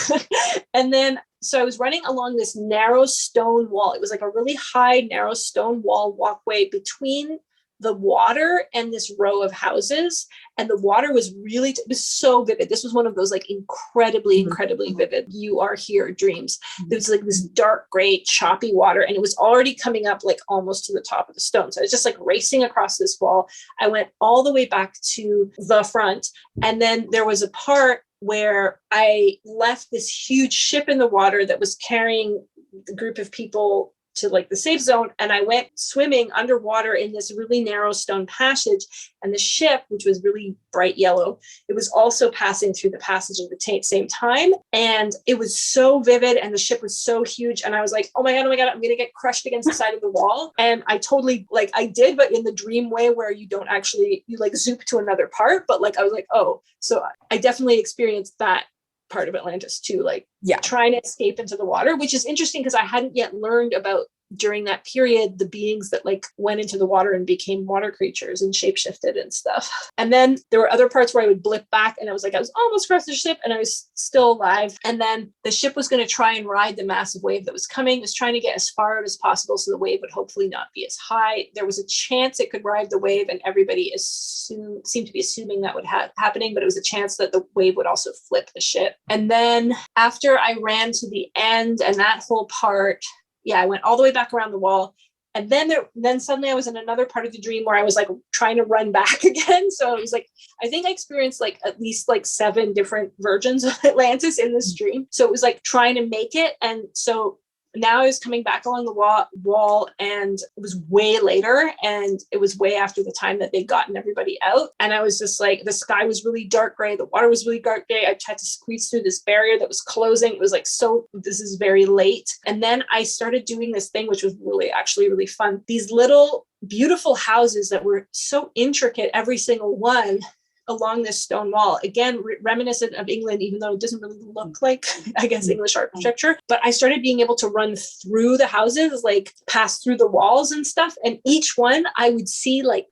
And then, so I was running along this narrow stone wall. It was like a really high, narrow stone wall walkway between the water and this row of houses. And the water was really, it was so vivid. This was one of those like incredibly vivid, you are here dreams. It was like this dark gray, choppy water. And it was already coming up like almost to the top of the stone. So I was just like racing across this wall. I went all the way back to the front. And then there was a part where I left this huge ship in the water that was carrying a group of people to like the safe zone. And I went swimming underwater in this really narrow stone passage. And the ship, which was really bright yellow, it was also passing through the passage at the same time. And it was so vivid. And the ship was so huge. And I was like, oh my God, I'm going to get crushed against the side of the wall. And I totally like, I did, but in the dream way where you don't actually, you like zoop to another part. But like, I was like, oh, so I definitely experienced that part of Atlantis too, like trying to escape into the water, which is interesting because I hadn't yet learned about during that period the beings that like went into the water and became water creatures and shapeshifted and stuff. And then there were other parts where I would blip back and I was like, I was almost across the ship and I was still alive. And then the ship was going to try and ride the massive wave that was coming. It was trying to get as far out as possible so the wave would hopefully not be as high. There was a chance it could ride the wave and everybody seemed to be assuming that would happening, but it was a chance that the wave would also flip the ship. And then after I ran to the end and that whole part, I went all the way back around the wall. And then suddenly I was in another part of the dream where I was like trying to run back again. So it was like, I think I experienced like at least like 7 different versions of Atlantis in this dream. So it was like trying to make it. And so now I was coming back along the wall and it was way later and it was way after the time that they'd gotten everybody out. And I was just like, the sky was really dark gray. The water was really dark gray. I tried to squeeze through this barrier that was closing. It was like, so this is very late. And then I started doing this thing, which was actually really fun. These little beautiful houses that were so intricate, every single one, along this stone wall, again, reminiscent of England, even though it doesn't really look like, I guess, English architecture. But I started being able to run through the houses, like pass through the walls and stuff. And each one, I would see like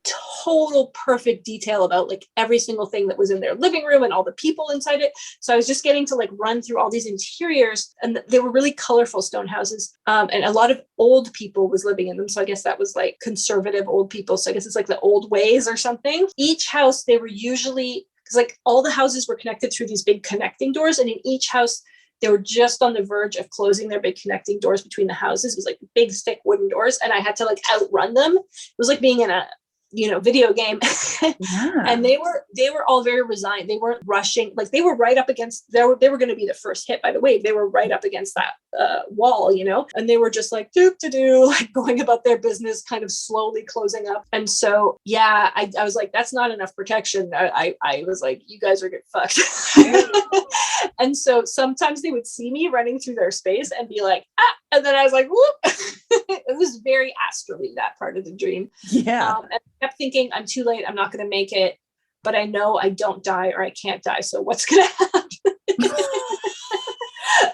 total perfect detail about like every single thing that was in their living room and all the people inside it. So I was just getting to like run through all these interiors and they were really colorful stone houses. And a lot of old people was living in them. So I guess that was like conservative old people. So I guess it's like the old ways or something. Each house, they were usually, because like all the houses were connected through these big connecting doors, and in each house they were just on the verge of closing their big connecting doors between the houses. It was like big thick wooden doors, and I had to like outrun them. It was like being in a video game. And they were all very resigned. They weren't rushing, like they were right up against, they were going to be the first hit by the wave. They were right up against that wall, and they were just like like going about their business, kind of slowly closing up. And so I was like, that's not enough protection. I was like, you guys are getting fucked. And so sometimes they would see me running through their space and be like, and then I was like, whoop. It was very astrally, that part of the dream. And I kept thinking, I'm too late, I'm not going to make it, but I know I don't die or I can't die, so what's going to happen?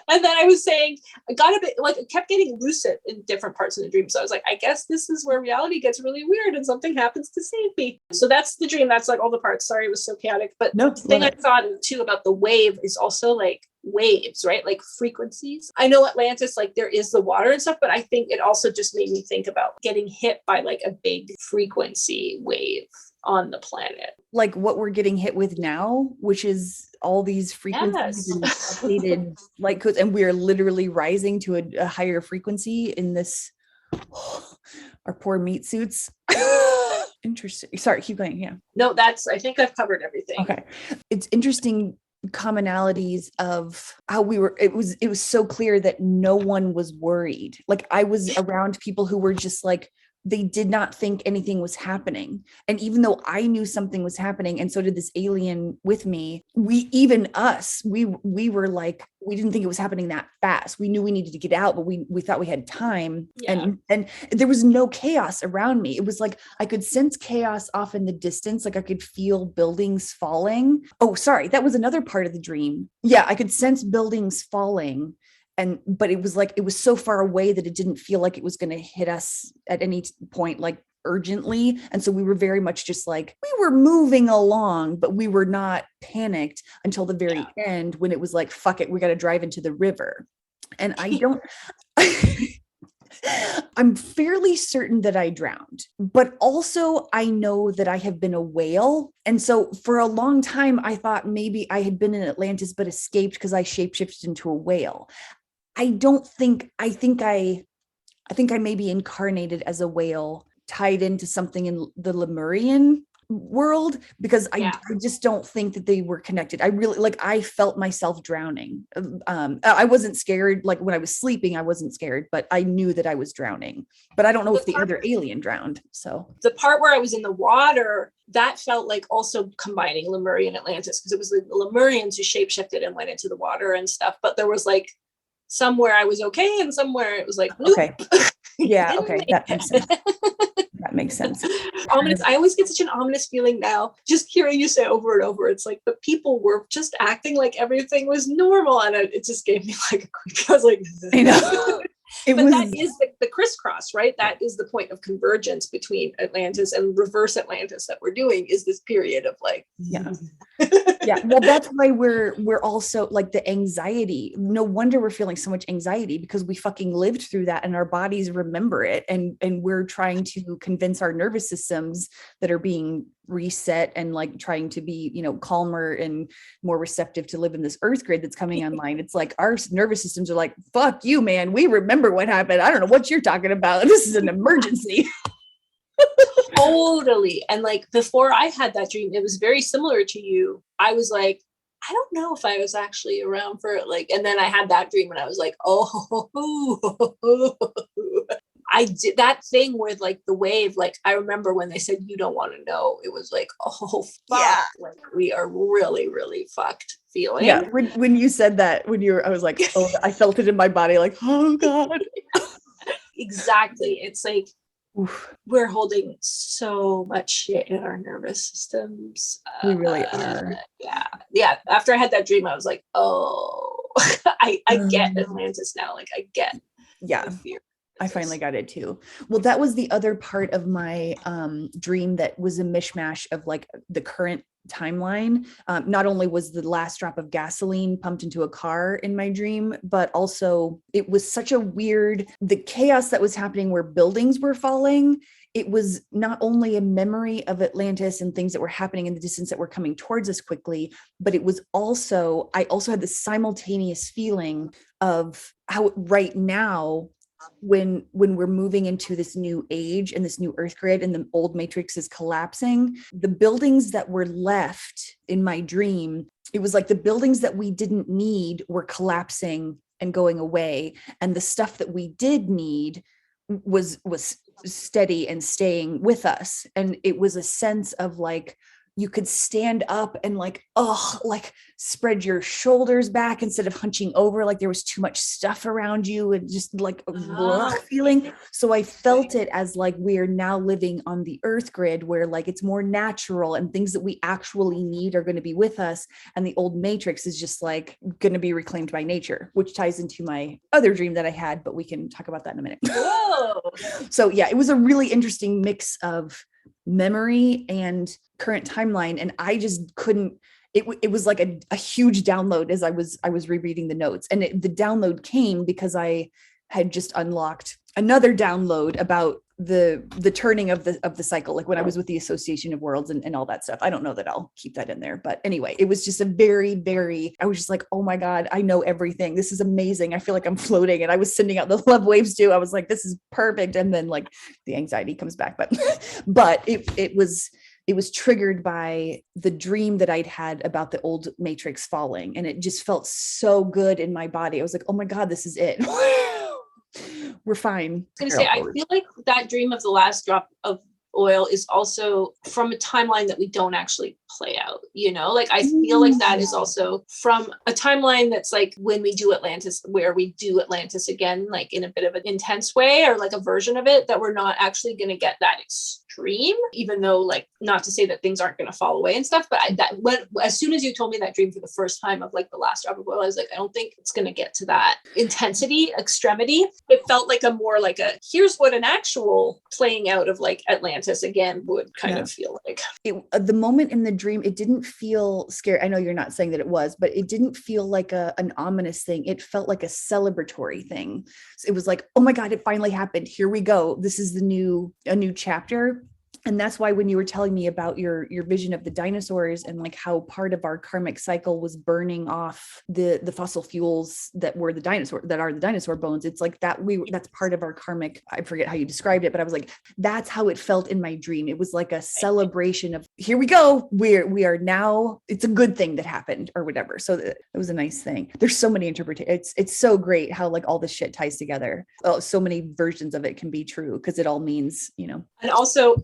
And then I was saying, I got a bit like, I kept getting lucid in different parts of the dream. So I was like, I guess this is where reality gets really weird and something happens to save me. So that's the dream. That's like all the parts. Sorry, it was so chaotic. But the thing I thought too about the wave is also like waves, right? Like frequencies. I know Atlantis, like there is the water and stuff, but I think it also just made me think about getting hit by like a big frequency wave on the planet. Like what we're getting hit with now, which is all these frequencies and updated light codes, and we're literally rising to a higher frequency in this, our poor meat suits. Interesting. Sorry, keep going. Yeah. No, I think I've covered everything. Okay. It's interesting commonalities of how it was so clear that no one was worried. Like I was around people who were just like, they did not think anything was happening. And even though I knew something was happening, and so did this alien with me, we were like, we didn't think it was happening that fast. We knew we needed to get out, but we thought we had time. And there was no chaos around me. It was like, I could sense chaos off in the distance. Like I could feel buildings falling. Oh, sorry. That was another part of the dream. Yeah. I could sense buildings falling. But it was like, it was so far away that it didn't feel like it was going to hit us at any point, like urgently. And so we were very much just like, we were moving along, but we were not panicked until the very end when it was like, fuck it, we got to drive into the river. And I don't, I'm fairly certain that I drowned, but also I know that I have been a whale. And so for a long time, I thought maybe I had been in Atlantis, but escaped because I shapeshifted into a whale. I think I may be incarnated as a whale tied into something in the Lemurian world, because I just don't think that they were connected. I really, like, I felt myself drowning. I wasn't scared. Like when I was sleeping, I wasn't scared, but I knew that I was drowning, but I don't know if the other alien drowned. So the part where I was in the water, that felt like also combining Lemurian Atlantis, because it was the Lemurians who shapeshifted and went into the water and stuff. But there was like somewhere I was okay and somewhere it was like, nope. Okay. Yeah. Okay. That makes sense. That makes sense. Ominous. I always get such an ominous feeling now, just hearing you say over and over. It's like the people were just acting like everything was normal, and it just gave me like a creep. I was like, I know. That is the crisscross, right? That is the point of convergence between Atlantis and reverse Atlantis that we're doing, is this period of like, yeah. Well, that's why we're also like the anxiety. No wonder we're feeling so much anxiety, because we fucking lived through that and our bodies remember it. And we're trying to convince our nervous systems that are being reset and like trying to be, calmer and more receptive to live in this earth grid that's coming online. It's like our nervous systems are like, fuck you, man. We remember what happened. I don't know what you're talking about. This is an emergency. Totally. And like before I had that dream, it was very similar to you. I was like, I don't know if I was actually around for it. Like, and then I had that dream and I was like, I did that thing with like the wave. Like, I remember when they said, you don't want to know, it was like, oh, fuck. Yeah. Like we are really, really fucked feeling. Yeah. When you said that, I was like, oh, I felt it in my body. Like, oh God. Exactly. It's like, oof. We're holding so much shit in our nervous systems. We really are. Yeah. After I had that dream, I was like, oh, I get Atlantis now. Like I get the fear. I finally got it too. Well, that was the other part of my dream that was a mishmash of like the current timeline. Not only was the last drop of gasoline pumped into a car in my dream, but also it was such a weird, the chaos that was happening where buildings were falling. It was not only a memory of Atlantis and things that were happening in the distance that were coming towards us quickly, but it was also, I also had this simultaneous feeling of how right now, when we're moving into this new age and this new earth grid and the old matrix is collapsing, the buildings that were left in my dream, it was like the buildings that we didn't need were collapsing and going away. And the stuff that we did need was steady and staying with us. And it was a sense of like, you could stand up and like spread your shoulders back instead of hunching over, like there was too much stuff around you and just like a feeling. So I felt it as like we're now living on the earth grid where like it's more natural and things that we actually need are going to be with us. And the old matrix is just like going to be reclaimed by nature, which ties into my other dream that I had, but we can talk about that in a minute. Whoa. So yeah, it was a really interesting mix of memory and current timeline, and I just couldn't. It was like a huge download as I was rereading the notes, and the download came because I had just unlocked another download about the turning of the cycle, like when I was with the Association of Worlds and all that stuff. I don't know that I'll keep that in there, but anyway, it was just a very, very, I was just like, oh my God, I know everything. This is amazing. I feel like I'm floating, and I was sending out the love waves too. I was like, this is perfect. And then like the anxiety comes back, but it was triggered by the dream that I'd had about the old matrix falling. And it just felt so good in my body. I was like, oh my God, this is it. We're fine. I was going to say, I feel like that dream of the last drop of oil is also from a timeline that we don't actually play out, like I feel like that is also from a timeline that's like when we do Atlantis, where we do Atlantis again, like in a bit of an intense way or like a version of it, that we're not actually going to get that dream, even though, like, not to say that things aren't going to fall away and stuff, but as soon as you told me that dream for the first time of like the last drop of oil, I was like, I don't think it's going to get to that intensity, extremity. It felt like a more like a, here's what an actual playing out of like Atlantis again would kind of feel like. The moment in the dream, it didn't feel scary. I know you're not saying that it was, but it didn't feel like an ominous thing. It felt like a celebratory thing. So it was like, oh my God, it finally happened. Here we go. This is a new chapter. And that's why when you were telling me about your vision of the dinosaurs and like how part of our karmic cycle was burning off the fossil fuels that are the dinosaur bones, it's like that's part of our karmic, I forget how you described it, but I was like, that's how it felt in my dream. It was like a celebration of, here we go. We are now, it's a good thing that happened or whatever. So it was a nice thing. There's so many interpretations. It's so great how like all this shit ties together. Oh, so many versions of it can be true because it all means, And also,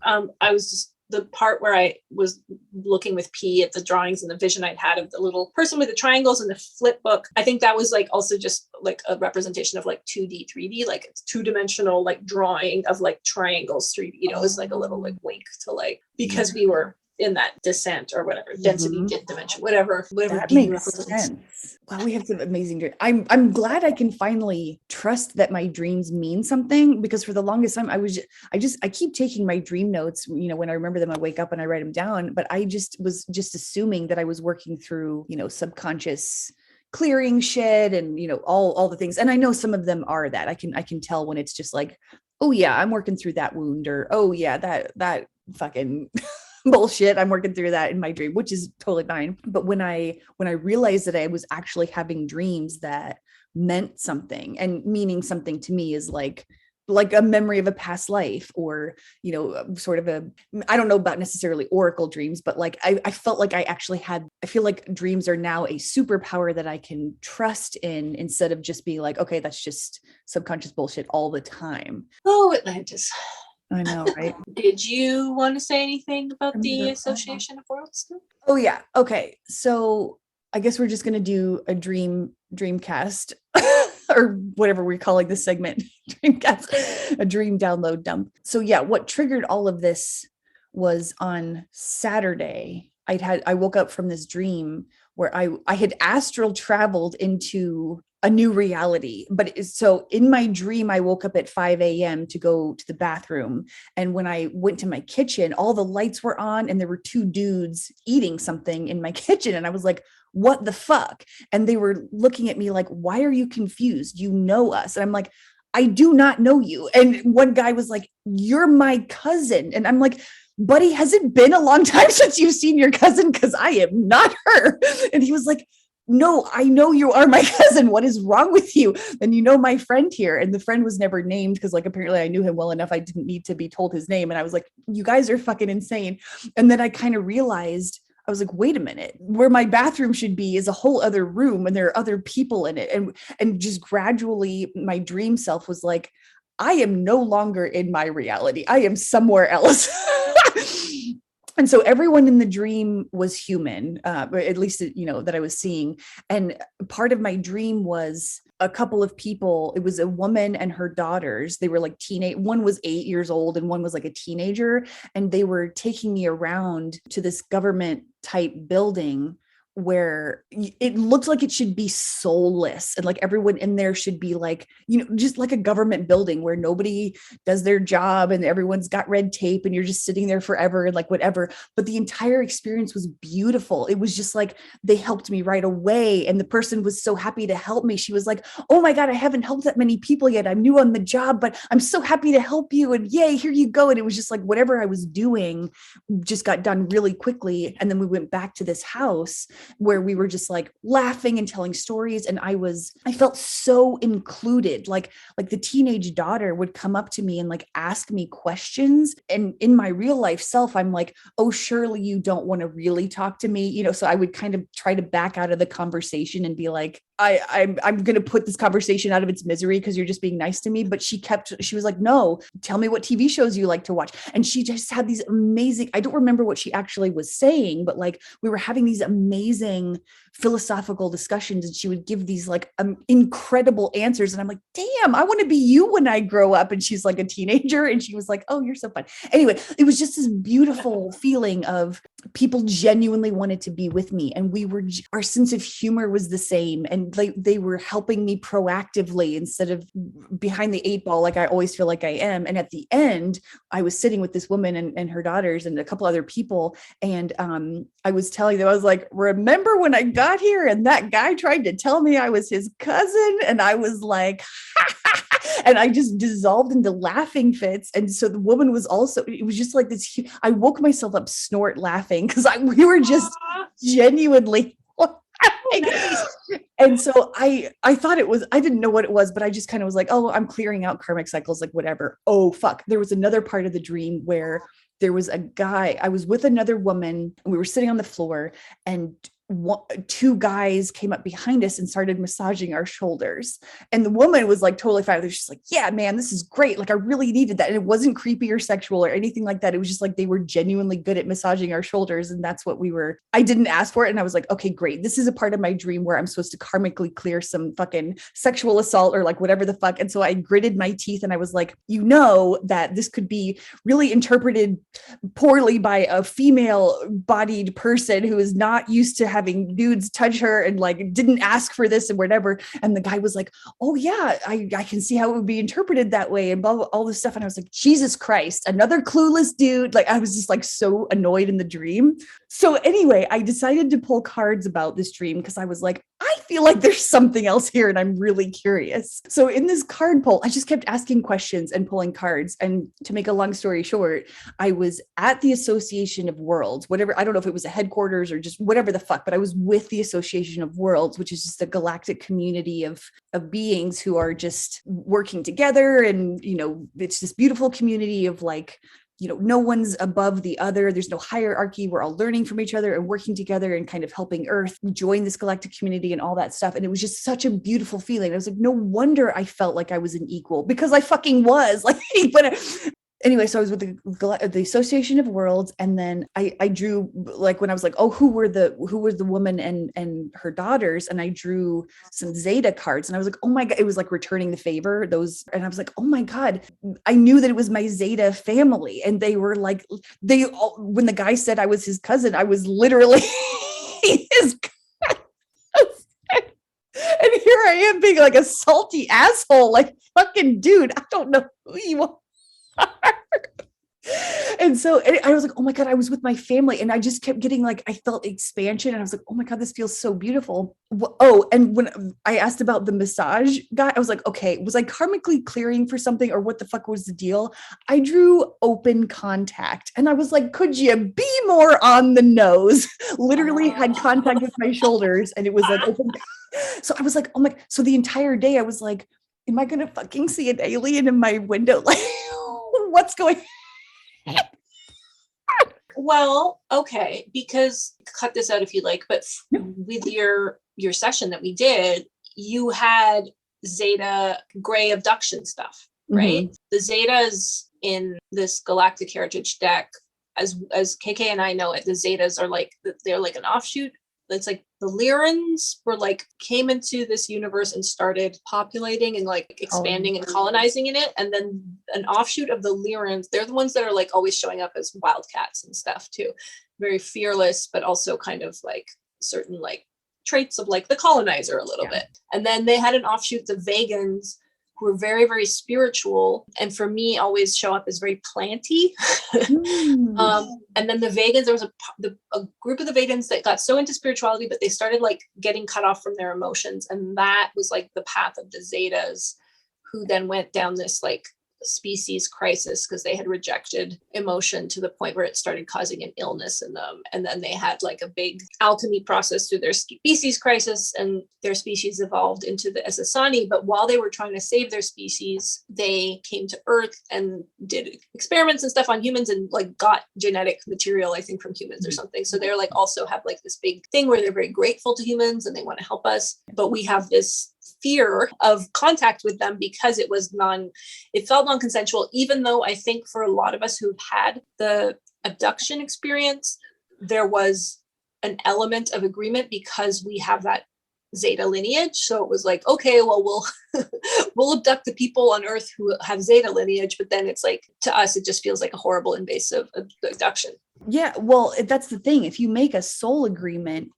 I was just the part where I was looking with P at the drawings and the vision I'd had of the little person with the triangles and the flip book. I think that was like also just like a representation of like 2D, 3D, like it's two-dimensional like drawing of like triangles, 3D, it was like a little like wink to like, because we were in that descent or whatever, density, dimension, whatever that makes sense. Wow, we have some amazing dreams. I'm glad I can finally trust that my dreams mean something, because for the longest time I keep taking my dream notes, when I remember them, I wake up and I write them down, but I was assuming that I was working through, subconscious clearing shit and, all the things. And I know some of them are that I can tell when it's just like, oh yeah, I'm working through that wound, or, oh yeah, that fucking bullshit, I'm working through that in my dream, which is totally fine. But when I realized that I was actually having dreams that meant something, and meaning something to me is like a memory of a past life, or sort of I don't know about necessarily oracle dreams, but like I felt like I feel like dreams are now a superpower that I can trust in, instead of just being like, okay, that's just subconscious bullshit all the time. Oh, Atlantis. I know, right? Did you want to say anything about the Association of Worlds stuff? Oh yeah. Okay. So I guess we're just going to do a dreamcast or whatever we're calling this segment, dreamcast, a dream download dump. So yeah, what triggered all of this was on Saturday. I woke up from this dream where I had astral traveled into a new reality. But so in my dream, I woke up at 5 a.m. to go to the bathroom. And when I went to my kitchen, all the lights were on and there were two dudes eating something in my kitchen. And I was like, what the fuck? And they were looking at me like, why are you confused? You know us. And I'm like, I do not know you. And one guy was like, you're my cousin. And I'm like, buddy, has it been a long time since you've seen your cousin? Because I am not her. And he was like, no, I know you are my cousin. What is wrong with you? And my friend here. And the friend was never named because like apparently I knew him well enough. I didn't need to be told his name. And I was like, you guys are fucking insane. And then I kind of realized, I was like, wait a minute, where my bathroom should be is a whole other room and there are other people in it. And just gradually my dream self was like, I am no longer in my reality. I am somewhere else. And so everyone in the dream was human, at least, that I was seeing. And part of my dream was a couple of people. It was a woman and her daughters. They were like one was 8 years old and one was like a teenager. And they were taking me around to this government type building where it looked like it should be soulless, and like everyone in there should be like, just like a government building where nobody does their job and everyone's got red tape and you're just sitting there forever and like whatever. But the entire experience was beautiful. It was just like, they helped me right away. And the person was so happy to help me. She was like, oh my God, I haven't helped that many people yet. I'm new on the job, but I'm so happy to help you. And yay, here you go. And it was just like, whatever I was doing just got done really quickly. And then we went back to this house where we were just like laughing and telling stories. And I felt so included. Like the teenage daughter would come up to me and like ask me questions. And in my real life self, I'm like, oh, surely you don't want to really talk to me. So I would kind of try to back out of the conversation and be like, I'm going to put this conversation out of its misery because you're just being nice to me. But she was like, no, tell me what TV shows you like to watch. And she just had these amazing, I don't remember what she actually was saying, but like we were having these amazing philosophical discussions and she would give these like incredible answers. And I'm like, damn, I want to be you when I grow up. And she's like a teenager and she was like, oh, you're so fun. Anyway, it was just this beautiful feeling of people genuinely wanted to be with me. And our sense of humor was the same. And they were helping me proactively instead of behind the eight ball, like I always feel like I am. And at the end, I was sitting with this woman and her daughters and a couple other people. And I was telling them, I was like, remember when I got here and that guy tried to tell me I was his cousin? And I was like, and I just dissolved into laughing fits. And so the woman was also, it was just like this, I woke myself up snort laughing because we were just genuinely laughing. And so I thought it was, I didn't know what it was, but I just kind of was like, oh, I'm clearing out karmic cycles, like whatever. Oh, fuck. There was another part of the dream where there was a guy, I was with another woman and we were sitting on the floor and two guys came up behind us and started massaging our shoulders. And the woman was like totally fine. They're just like, yeah, man, this is great. Like I really needed that. And it wasn't creepy or sexual or anything like that. It was just like, they were genuinely good at massaging our shoulders. And that's what I didn't ask for it. And I was like, okay, great. This is a part of my dream where I'm supposed to karmically clear some fucking sexual assault or like whatever the fuck. And so I gritted my teeth and I was like, you know, that this could be really interpreted poorly by a female bodied person who is not used to having dudes touch her and like didn't ask for this and whatever. And the guy was like, oh yeah, I can see how it would be interpreted that way and blah, blah, all this stuff. And I was like, Jesus Christ, another clueless dude. Like I was just like so annoyed in the dream. So anyway, I decided to pull cards about this dream because I was like, I feel like there's something else here and I'm really curious. So in this card pull, I just kept asking questions and pulling cards. And to make a long story short, I was at the Association of Worlds, whatever, I don't know if it was a headquarters or just whatever the fuck, but I was with the Association of Worlds, which is just a galactic community of beings who are just working together. And, you know, it's this beautiful community of like, you know, no one's above the other. There's no hierarchy. We're all learning from each other and working together and kind of helping Earth join this galactic community and all that stuff. And it was just such a beautiful feeling. I was like, no wonder I felt like I was an equal because I fucking was like, but anyway, so I was with the Association of Worlds, and then I drew like when I was like, oh, who were the woman and her daughters, and I drew some Zeta cards, and I was like, oh my god, it was like returning the favor. Those, and I was like, oh my god, I knew that it was my Zeta family, and they were like, when the guy said I was his cousin, I was literally his cousin. And here I am being like a salty asshole, like fucking dude, I don't know who you are. And so I was like, oh my God, I was with my family. And I just kept getting like, I felt expansion. And I was like, oh my God, this feels so beautiful. Oh, and when I asked about the massage guy, I was like, okay, was I karmically clearing for something or what the fuck was the deal? I drew open contact. And I was like, could you be more on the nose? Literally had contact with my shoulders and it was like open. So I was like, oh my, so the entire day I was like, am I going to fucking see an alien in my window? Like, what's going on? Well, okay, because cut this out if you like, but with your your session that we did, you had Zeta gray abduction stuff, right? Mm-hmm. The Zetas in this Galactic Heritage deck, as KK and I know it, the Zetas are like, they're like an offshoot. It's like the Lyrans were like, came into this universe and started populating and like expanding and colonizing in it. And then an offshoot of the Lyrans, they're the ones that are like always showing up as wildcats and stuff too. Very fearless, but also kind of like certain like traits of like the colonizer a little bit. And then they had an offshoot, the Vegans, who were very, very spiritual. And for me, always show up as very planty. And then the Vegans, there was a group of the Vegans that got so into spirituality, but they started like getting cut off from their emotions. And that was like the path of the Zetas, who then went down this like species crisis because they had rejected emotion to the point where it started causing an illness in them. And then they had like a big alchemy process through their species crisis, and their species evolved into the Asasani. But while they were trying to save their species, they came to Earth and did experiments and stuff on humans and like got genetic material, I think, from humans or something. So they're like also have like this big thing where they're very grateful to humans and they want to help us. But we have this fear of contact with them because it felt non-consensual, even though I think for a lot of us who've had the abduction experience, there was an element of agreement because we have that Zeta lineage. So it was like, okay, well, we'll abduct the people on Earth who have Zeta lineage, but then it's like, to us, it just feels like a horrible invasive abduction. Yeah, well, that's the thing. If you make a soul agreement,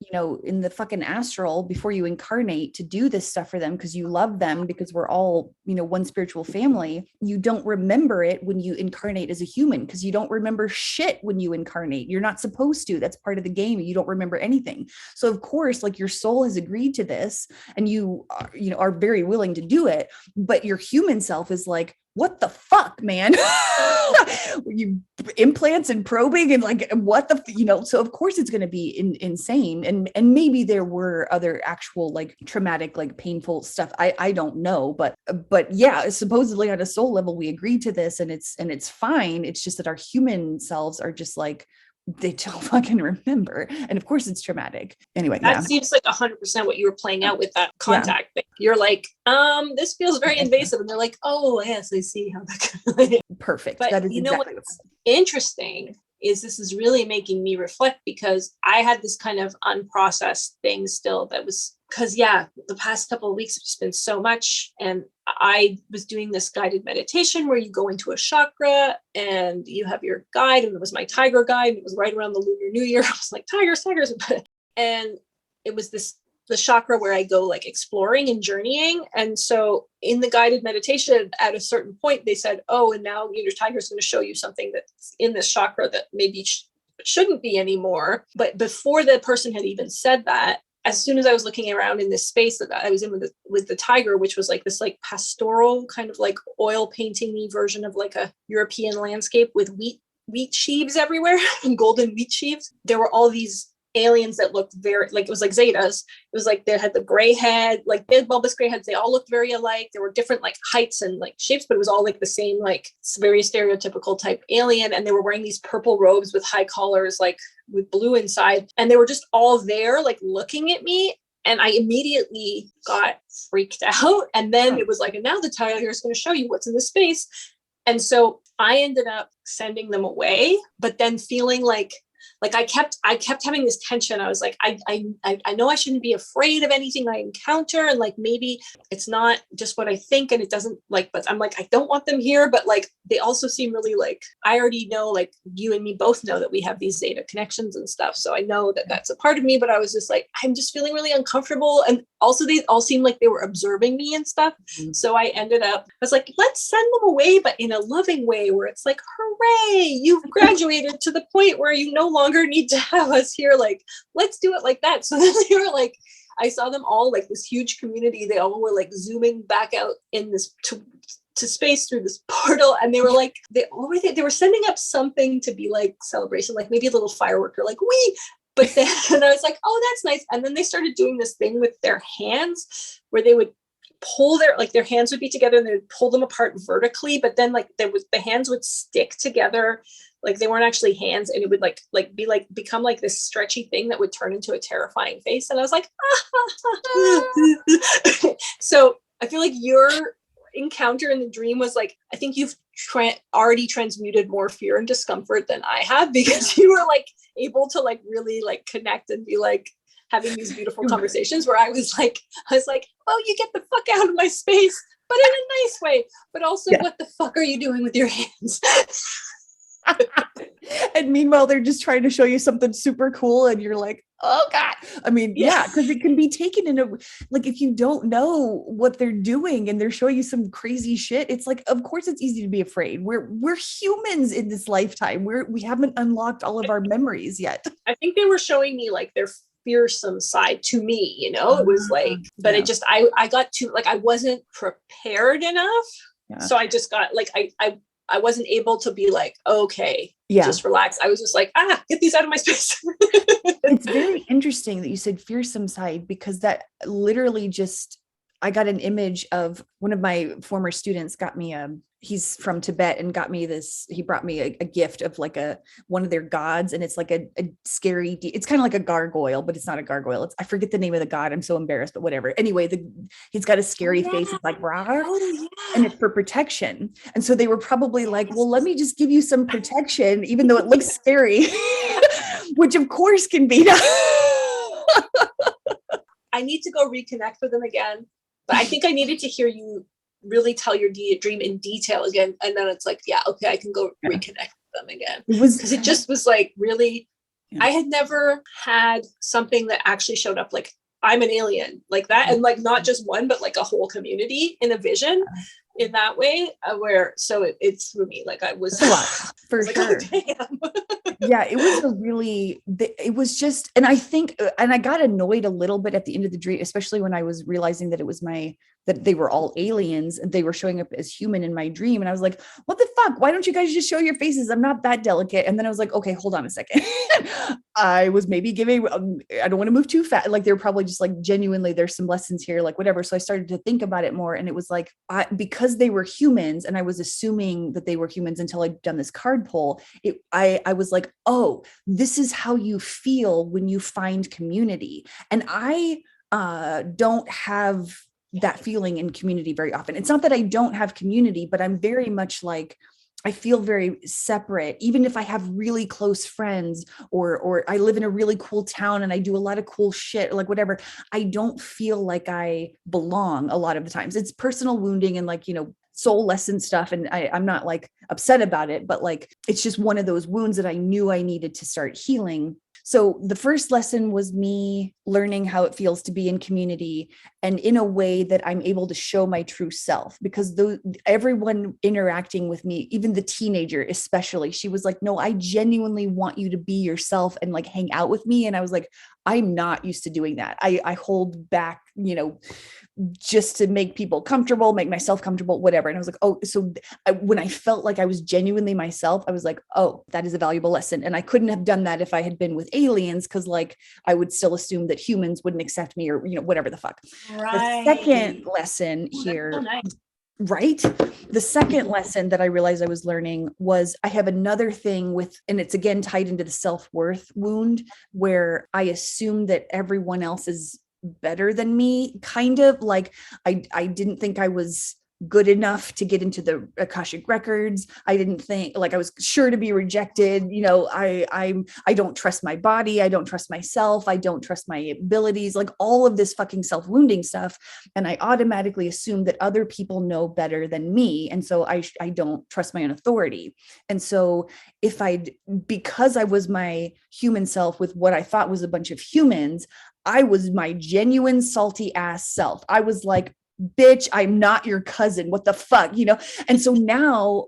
in the fucking astral before you incarnate to do this stuff for them because you love them, because we're all, one spiritual family, you don't remember it when you incarnate as a human because you don't remember shit when you incarnate. You're not supposed to. That's part of the game. You don't remember anything. So of course, like your soul has agreed to this and you are very willing to do it, but your human self is like, what the fuck, man? You implants and probing and like what the so of course it's going to be insane, and maybe there were other actual like traumatic, like painful stuff. I don't know, but yeah, supposedly on a soul level we agreed to this, and it's fine. It's just that our human selves are just like, they don't fucking remember, and of course it's traumatic. Anyway, that seems like 100% what you were playing out with that contact thing. You're like, this feels very invasive, and they're like, oh yes, I see how that perfect. But that is exactly what's interesting is this is really making me reflect, because I had this kind of unprocessed thing still that was, because the past couple of weeks have just been so much. And I was doing this guided meditation where you go into a chakra and you have your guide, and it was my tiger guide. And it was right around the Lunar New Year. I was like, tigers. And it was the chakra where I go like exploring and journeying. And so in the guided meditation, at a certain point, they said, oh, and now your tiger is going to show you something that's in this chakra that maybe shouldn't be anymore. But before the person had even said that, as soon as I was looking around in this space that I was in with the tiger, which was like this like pastoral kind of like oil painting-y version of like a European landscape with wheat sheaves everywhere and golden wheat sheaves, there were all these aliens that looked very like, it was like Zetas. It was like they had the gray head, like big bulbous gray heads. They all looked very alike. There were different like heights and like shapes, but it was all like the same, like very stereotypical type alien. And they were wearing these purple robes with high collars, like with blue inside. And they were just all there, like looking at me. And I immediately got freaked out. And then it was like, and now the tiger is going to show you what's in the space. And so I ended up sending them away, but then feeling like I kept having this tension. I was like, I know I shouldn't be afraid of anything I encounter. And like, maybe it's not just what I think. And it doesn't like, but I'm like, I don't want them here. But like, they also seem really like, I already know, like you and me both know that we have these Zeta connections and stuff. So I know that that's a part of me, but I was just like, I'm just feeling really uncomfortable. And also they all seemed like they were observing me and stuff. Mm-hmm. So I was like, let's send them away, but in a loving way where it's like, hooray, you've graduated to the point where you no longer need to have us here. Like, let's do it like that. So then they were like, I saw them all like this huge community. They all were like zooming back out in this to space through this portal. And they were like, they were sending up something to be like celebration, like maybe a little firework or like, wee. But then and I was like, oh, that's nice. And then they started doing this thing with their hands where they would pull their hands would be together and they would pull them apart vertically. But then like the hands would stick together. Like they weren't actually hands, and it would become like this stretchy thing that would turn into a terrifying face. And I was like, So I feel like your encounter in the dream was like, I think you've already transmuted more fear and discomfort than I have, because you were like able to like really like connect and be like having these beautiful conversations where I was like, oh, you get the fuck out of my space, but in a nice way. But also, what the fuck are you doing with your hands? And meanwhile, they're just trying to show you something super cool, and you're like, oh God. I mean, because it can be taken in like, if you don't know what they're doing and they're showing you some crazy shit, it's like, of course it's easy to be afraid. We're humans in this lifetime. We haven't unlocked all of our memories yet. I think they were showing me like their fearsome side to me, it was like, but it just, I got to like, I wasn't prepared enough So I just got like, I wasn't able to be like, okay, Yeah. just relax. I was just like, get these out of my space. It's very interesting that you said fearsome side, because that literally just, I got an image of one of my former students got me he's from Tibet and got me this, he brought me a gift of like one of their gods. And it's like a scary, it's kind of like a gargoyle, but it's not a gargoyle. I forget the name of the god. I'm so embarrassed, but whatever. Anyway, he's got a scary face. It's like, rah, and it's for protection. And so they were probably like, well, let me just give you some protection, even though it looks scary, which of course can be done. I need to go reconnect with them again. But I think I needed to hear you really tell your dream in detail again. And then it's like, yeah, okay, I can go reconnect with them again. Because it just was like really, I had never had something that actually showed up like, I'm an alien like that. And like, not just one, but like a whole community in a vision in that way so it threw me. Like I was a lot for sure. Like, oh, damn. Yeah, it was just, and I think, and I got annoyed a little bit at the end of the dream, especially when I was realizing that that they were all aliens and they were showing up as human in my dream. And I was like, what the fuck? Why don't you guys just show your faces? I'm not that delicate. And then I was like, okay, hold on a second. I was maybe giving, I don't want to move too fast. Like, they're probably just like, genuinely, there's some lessons here, like whatever. So I started to think about it more. And it was like, because they were humans and I was assuming that they were humans until I'd done this card pull, I was like, oh, this is how you feel when you find community. And I don't have that feeling in community very often. It's not that I don't have community, but I'm very much like, I feel very separate, even if I have really close friends or I live in a really cool town and I do a lot of cool shit, like whatever. I don't feel like I belong a lot of the times. It's personal wounding and like, soul lesson stuff. And I'm not like upset about it, but like, it's just one of those wounds that I knew I needed to start healing. So the first lesson was me learning how it feels to be in community and in a way that I'm able to show my true self, because everyone interacting with me, even the teenager, especially, she was like, no, I genuinely want you to be yourself and like hang out with me. And I was like, I'm not used to doing that. I hold back, just to make people comfortable, make myself comfortable, whatever. And I was like, oh, so when I felt like I was genuinely myself, I was like, oh, that is a valuable lesson. And I couldn't have done that if I had been with aliens, because like I would still assume that humans wouldn't accept me or, whatever the fuck. Right. The second lesson here. So nice. Right. The second lesson that I realized I was learning was I have another thing and it's again tied into the self-worth wound, where I assume that everyone else is better than me, kind of like I didn't think I was good enough to get into the Akashic records. I didn't think, like, I was sure to be rejected. I don't trust my body. I don't trust myself. I don't trust my abilities, like all of this fucking self-wounding stuff. And I automatically assume that other people know better than me. And so I don't trust my own authority. And so because I was my human self with what I thought was a bunch of humans, I was my genuine salty ass self. I was like, bitch, I'm not your cousin. What the fuck, And so now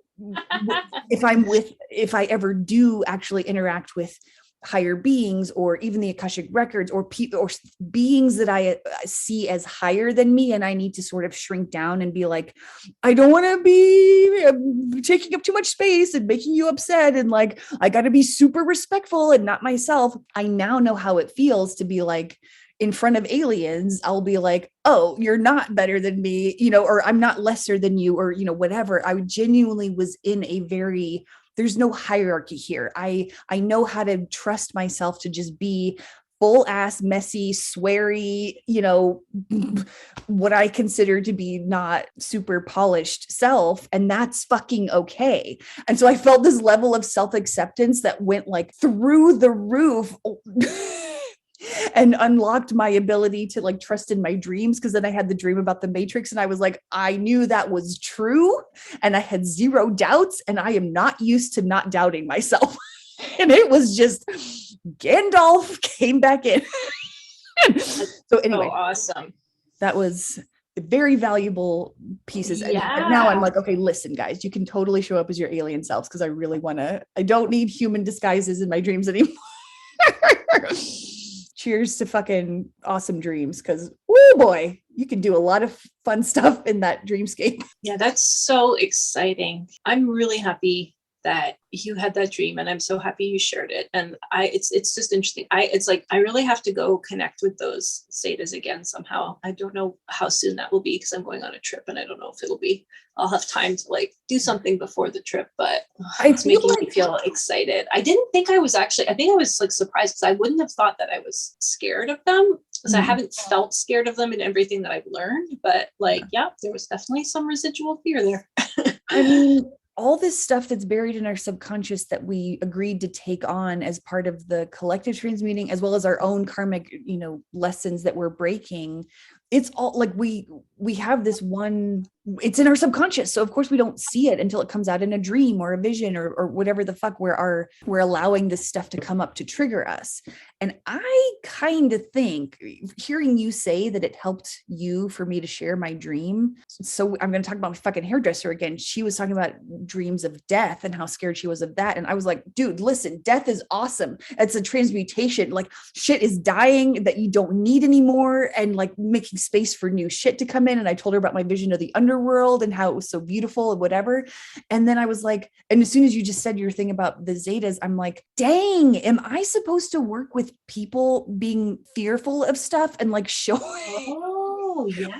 if I ever do actually interact with higher beings or even the Akashic records or people or beings that I see as higher than me, and I need to sort of shrink down and be like, I don't want to be taking up too much space and making you upset. And like, I got to be super respectful and not myself. I now know how it feels to be like, in front of aliens, I'll be like, oh, you're not better than me, or I'm not lesser than you, or, whatever. I genuinely was in there's no hierarchy here. I know how to trust myself to just be full ass, messy, sweary, what I consider to be not super polished self. And that's fucking okay. And so I felt this level of self-acceptance that went like through the roof. And unlocked my ability to like trust in my dreams. Cause then I had the dream about the Matrix and I was like, I knew that was true and I had zero doubts, and I am not used to not doubting myself. And it was just Gandalf came back in. So anyway, awesome. That was very valuable pieces. Yeah. And now I'm like, okay, listen guys, you can totally show up as your alien selves. Cause I don't need human disguises in my dreams anymore. cheers to fucking awesome dreams, because oh boy, you can do a lot of fun stuff in that dreamscape. Yeah, that's so exciting. I'm really happy that you had that dream, and I'm so happy you shared it. And it's just interesting. It's like I really have to go connect with those Zetas again somehow. I don't know how soon that will be, because I'm going on a trip, and I don't know if I'll have time to like do something before the trip, but it's making me feel excited. I didn't think I was actually, I think I was like surprised, because I wouldn't have thought that I was scared of them, because I haven't felt scared of them in everything that I've learned. But like, yeah, there was definitely some residual fear there. I mean, all this stuff that's buried in our subconscious that we agreed to take on as part of the collective transmuting, as well as our own karmic, lessons that we're breaking. It's all like we have this one, it's in our subconscious. So of course we don't see it until it comes out in a dream or a vision or whatever the fuck we're allowing this stuff to come up to trigger us. And I kind of think, hearing you say that it helped you for me to share my dream. So I'm going to talk about my fucking hairdresser again. She was talking about dreams of death and how scared she was of that. And I was like, dude, listen, death is awesome. It's a transmutation. Like shit is dying that you don't need anymore, and like making space for new shit to come in. And I told her about my vision of the underworld and how it was so beautiful and whatever. And then I was like, and as soon as you just said your thing about the Zetas, I'm like, dang, am I supposed to work with people being fearful of stuff and like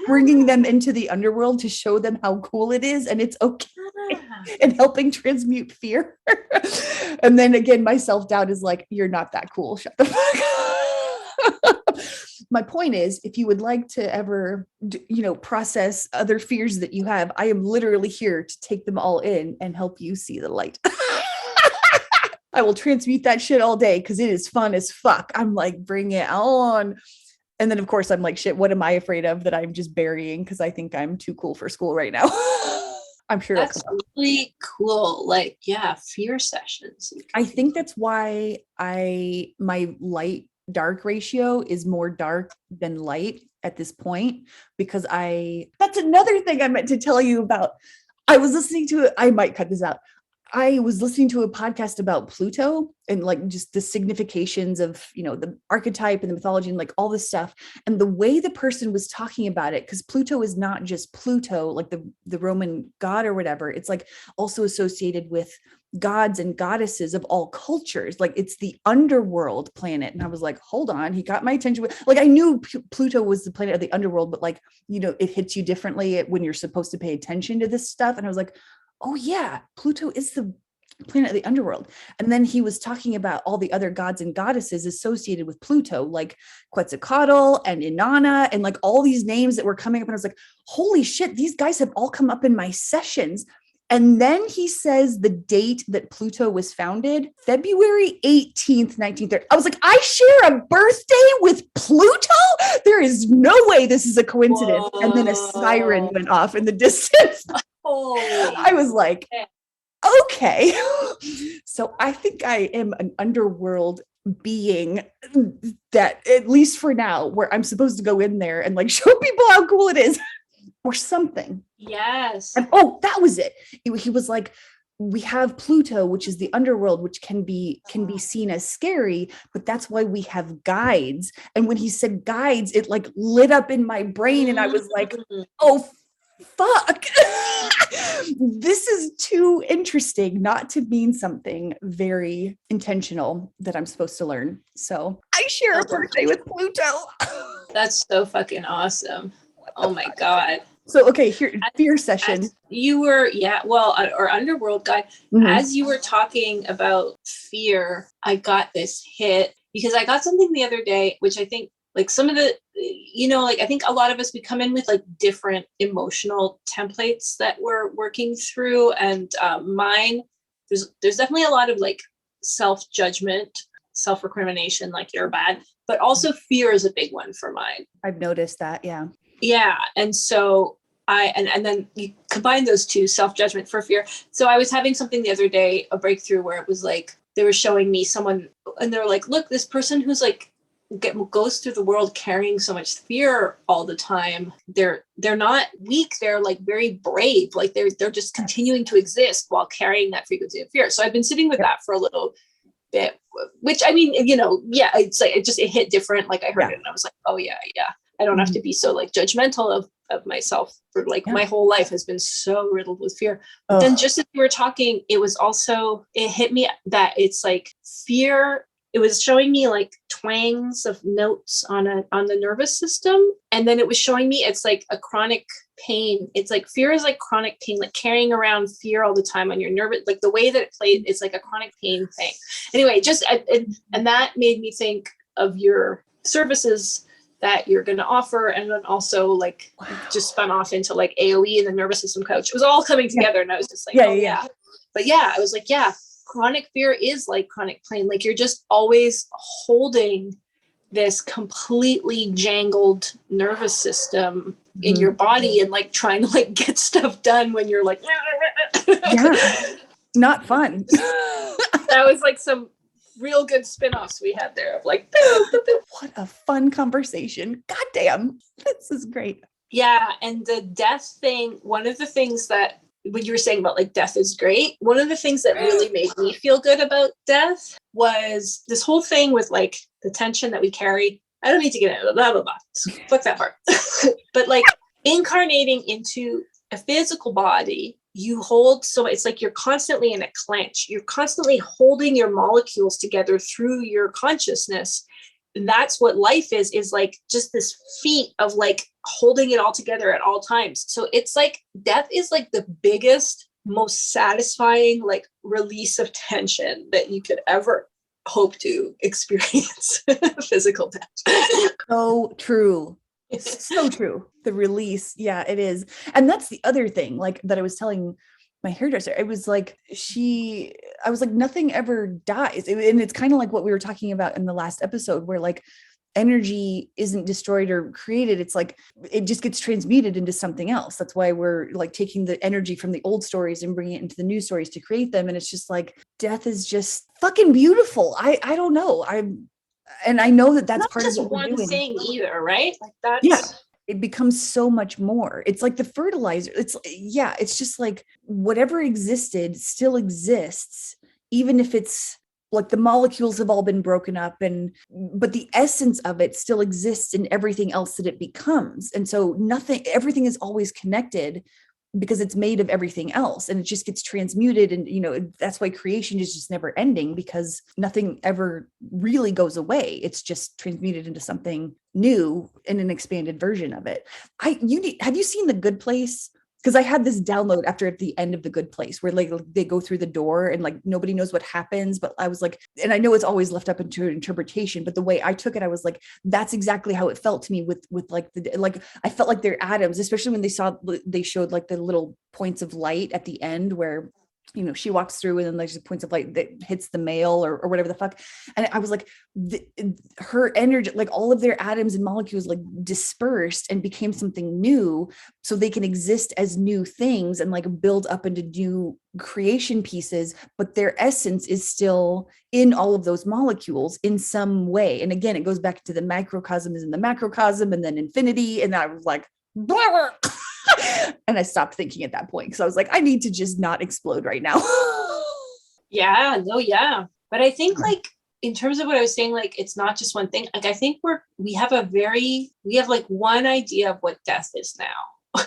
bringing them into the underworld to show them how cool it is and it's okay, and helping transmute fear? And then again, my self-doubt is like, you're not that cool. Shut the fuck up. My point is, if you would like to ever, process other fears that you have, I am literally here to take them all in and help you see the light. I will transmute that shit all day because it is fun as fuck. I'm like, bring it on. And then of course I'm like, shit, what am I afraid of that I'm just burying because I think I'm too cool for school right now? I'm sure that's really cool. Like, yeah, fear sessions. I think that's why my light dark ratio is more dark than light at this point, because that's another thing I meant to tell you about. I was listening to it. I might cut this out. I was listening to a podcast about Pluto and like just the significations of, the archetype and the mythology and like all this stuff. And the way the person was talking about it, because Pluto is not just Pluto, like the Roman god or whatever. It's like also associated with gods and goddesses of all cultures. Like it's the underworld planet. And I was like, hold on, he got my attention. Like I knew Pluto was the planet of the underworld, but like, it hits you differently when you're supposed to pay attention to this stuff. And I was like, oh yeah, Pluto is the planet of the underworld. And then he was talking about all the other gods and goddesses associated with Pluto, like Quetzalcoatl and Inanna, and like all these names that were coming up. And I was like, holy shit, these guys have all come up in my sessions. And then he says the date that Pluto was founded, February 18th, 1930. I was like, I share a birthday with Pluto? There is no way this is a coincidence. Whoa. And then a siren went off in the distance. I was like, okay. So I think I am an underworld being that, at least for now, where I'm supposed to go in there and like show people how cool it is or something. Yes. And that was it. He was like, we have Pluto, which is the underworld, which can be seen as scary, but that's why we have guides. And when he said guides, it like lit up in my brain. And I was like, oh, fuck. This is too interesting not to mean something very intentional that I'm supposed to learn. So I share a birthday with Pluto. That's so fucking awesome. Oh my God. So, okay, here, fear session. You were, or underworld guy. Mm-hmm. As you were talking about fear, I got this hit because I got something the other day, which I think like some of the, I think a lot of us, we come in with like different emotional templates that we're working through. And mine, there's definitely a lot of like self-judgment, self-recrimination, like you're bad, but also fear is a big one for mine. I've noticed that. Yeah. Yeah. And so and then you combine those two, self-judgment for fear. So I was having something the other day, a breakthrough where it was like, they were showing me someone and they're like, look, this person who's like, goes through the world carrying so much fear all the time. They're not weak. They're like very brave. Like they're just continuing to exist while carrying that frequency of fear. So I've been sitting with that for a little bit. which I mean, yeah, it's like it hit different. Like I heard it and I was like, oh yeah. I don't have to be so like judgmental of myself, for like my whole life has been so riddled with fear. But then just as we were talking, it hit me that it's like fear. It was showing me like twangs of notes on the nervous system. And then it was showing me it's like a chronic pain. It's like fear is like chronic pain, like carrying around fear all the time on your nervous, like the way that it played, it's like a chronic pain thing. Anyway, and that made me think of your services that you're going to offer. And then also like just spun off into like AOE and the nervous system coach. It was all coming together. And I was just like, But I was like, chronic fear is like chronic pain. Like you're just always holding this completely jangled nervous system in your body and like trying to like get stuff done when you're like, not fun. That was like some real good spin-offs we had there of like, what a fun conversation. God damn. This is great. Yeah. And the death thing, one of the things that when you were saying about like death is great, one of the things that really made me feel good about death was this whole thing with like the tension that we carry. I don't need to get into blah, blah, blah. Fuck that part. But like incarnating into a physical body, you hold it's like you're constantly in a clench. You're constantly holding your molecules together through your consciousness. And that's what life is like just this feat of like holding it all together at all times. So it's like death is like the biggest, most satisfying like release of tension that you could ever hope to experience. Physical death. So true. It's so true. The release. Yeah, it is. And that's the other thing, like that I was telling my hairdresser. It was like, I was like, nothing ever dies. And it's kind of like what we were talking about in the last episode, where like energy isn't destroyed or created. It's like, it just gets transmuted into something else. That's why we're like taking the energy from the old stories and bringing it into the new stories to create them. And it's just like, death is just fucking beautiful. I don't know. And I know that that's not part just of what we're doing. thing either, right? Like that's it becomes so much more. It's like the fertilizer. It's just like whatever existed still exists, even if it's like the molecules have all been broken up but the essence of it still exists in everything else that it becomes. And so everything is always connected because it's made of everything else, and it just gets transmuted. And, that's why creation is just never ending, because nothing ever really goes away. It's just transmuted into something new in an expanded version of it. Have you seen The Good Place? Because I had this download after at the end of The Good Place where like they go through the door and like nobody knows what happens. But I was like, and I know it's always left up into interpretation, but the way I took it, I was like, that's exactly how it felt to me with like I felt like they're atoms, especially when they showed like the little points of light at the end where she walks through and then there's points of light that hits the male or whatever the fuck. And I was like, her energy, like all of their atoms and molecules like dispersed and became something new, so they can exist as new things and like build up into new creation pieces, but their essence is still in all of those molecules in some way. And again, it goes back to the microcosm is in the macrocosm and then infinity. And I was like, blah. And I stopped thinking at that point because I was like, I need to just not explode right now. But I think like in terms of what I was saying, like it's not just one thing. Like I think we have like one idea of what death is now.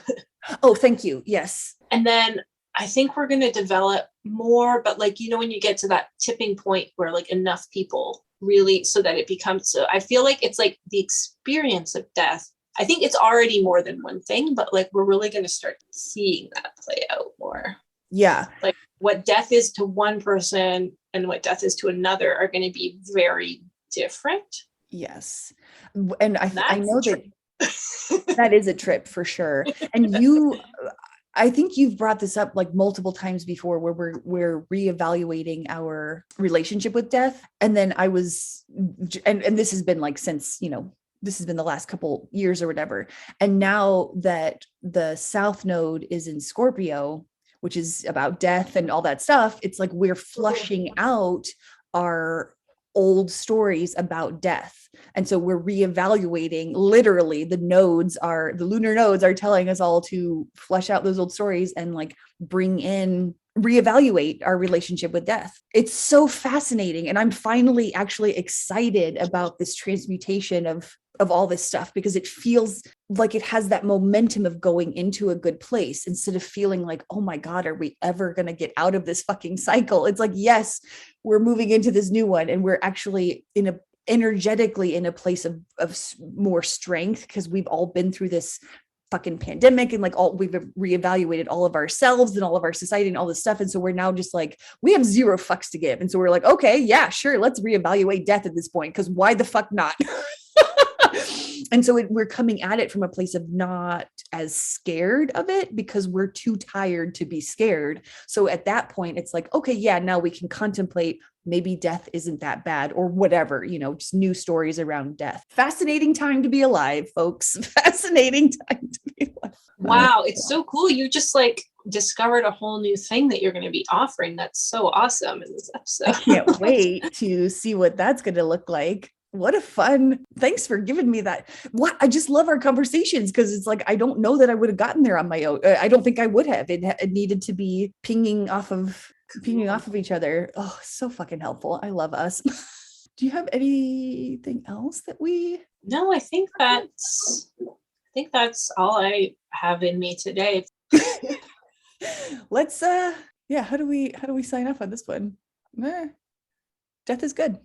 Oh, thank you. Yes. And then I think we're going to develop more, but like, when you get to that tipping point where like enough people really, so that it becomes, so I feel like it's like the experience of death. I think it's already more than one thing, but like we're really going to start seeing that play out more. Yeah. Like what death is to one person and what death is to another are going to be very different. Yes. And I know that is a trip for sure. And I think you've brought this up like multiple times before where we're reevaluating our relationship with death. And then I was, and this has been like since, this has been the last couple years or whatever. And now that the South Node is in Scorpio, which is about death and all that stuff, it's like we're flushing out our old stories about death. And so we're reevaluating, literally the lunar nodes are telling us all to flush out those old stories and like bring in reevaluate our relationship with death. It's so fascinating. And I'm finally actually excited about this transmutation of all this stuff, because it feels like it has that momentum of going into a good place, instead of feeling like, oh my God, are we ever going to get out of this fucking cycle? It's like, yes, we're moving into this new one, and we're actually energetically in a place of more strength, because we've all been through this fucking pandemic, and like we've reevaluated all of ourselves and all of our society and all this stuff. And so we're now just like, we have zero fucks to give. And so we're like, okay, yeah, sure, let's reevaluate death at this point, because why the fuck not? And so we're coming at it from a place of not as scared of it, because we're too tired to be scared. So at that point, it's like, okay, yeah, now we can contemplate, maybe death isn't that bad, or whatever, just new stories around death. Fascinating time to be alive, folks. Fascinating time to be alive. Wow, it's so cool. You just like discovered a whole new thing that you're going to be offering. That's so awesome in this episode. I can't wait to see what that's going to look like. What a fun, thanks for giving me that. I just love our conversations, because it's like, I don't know that I would have gotten there on my own. I don't think I would have. It needed to be pinging off of each other. Oh, so fucking helpful. I love us. Do you have anything else that we? No, I think that's all I have in me today. Let's yeah, how do we sign off on this one? Death is good.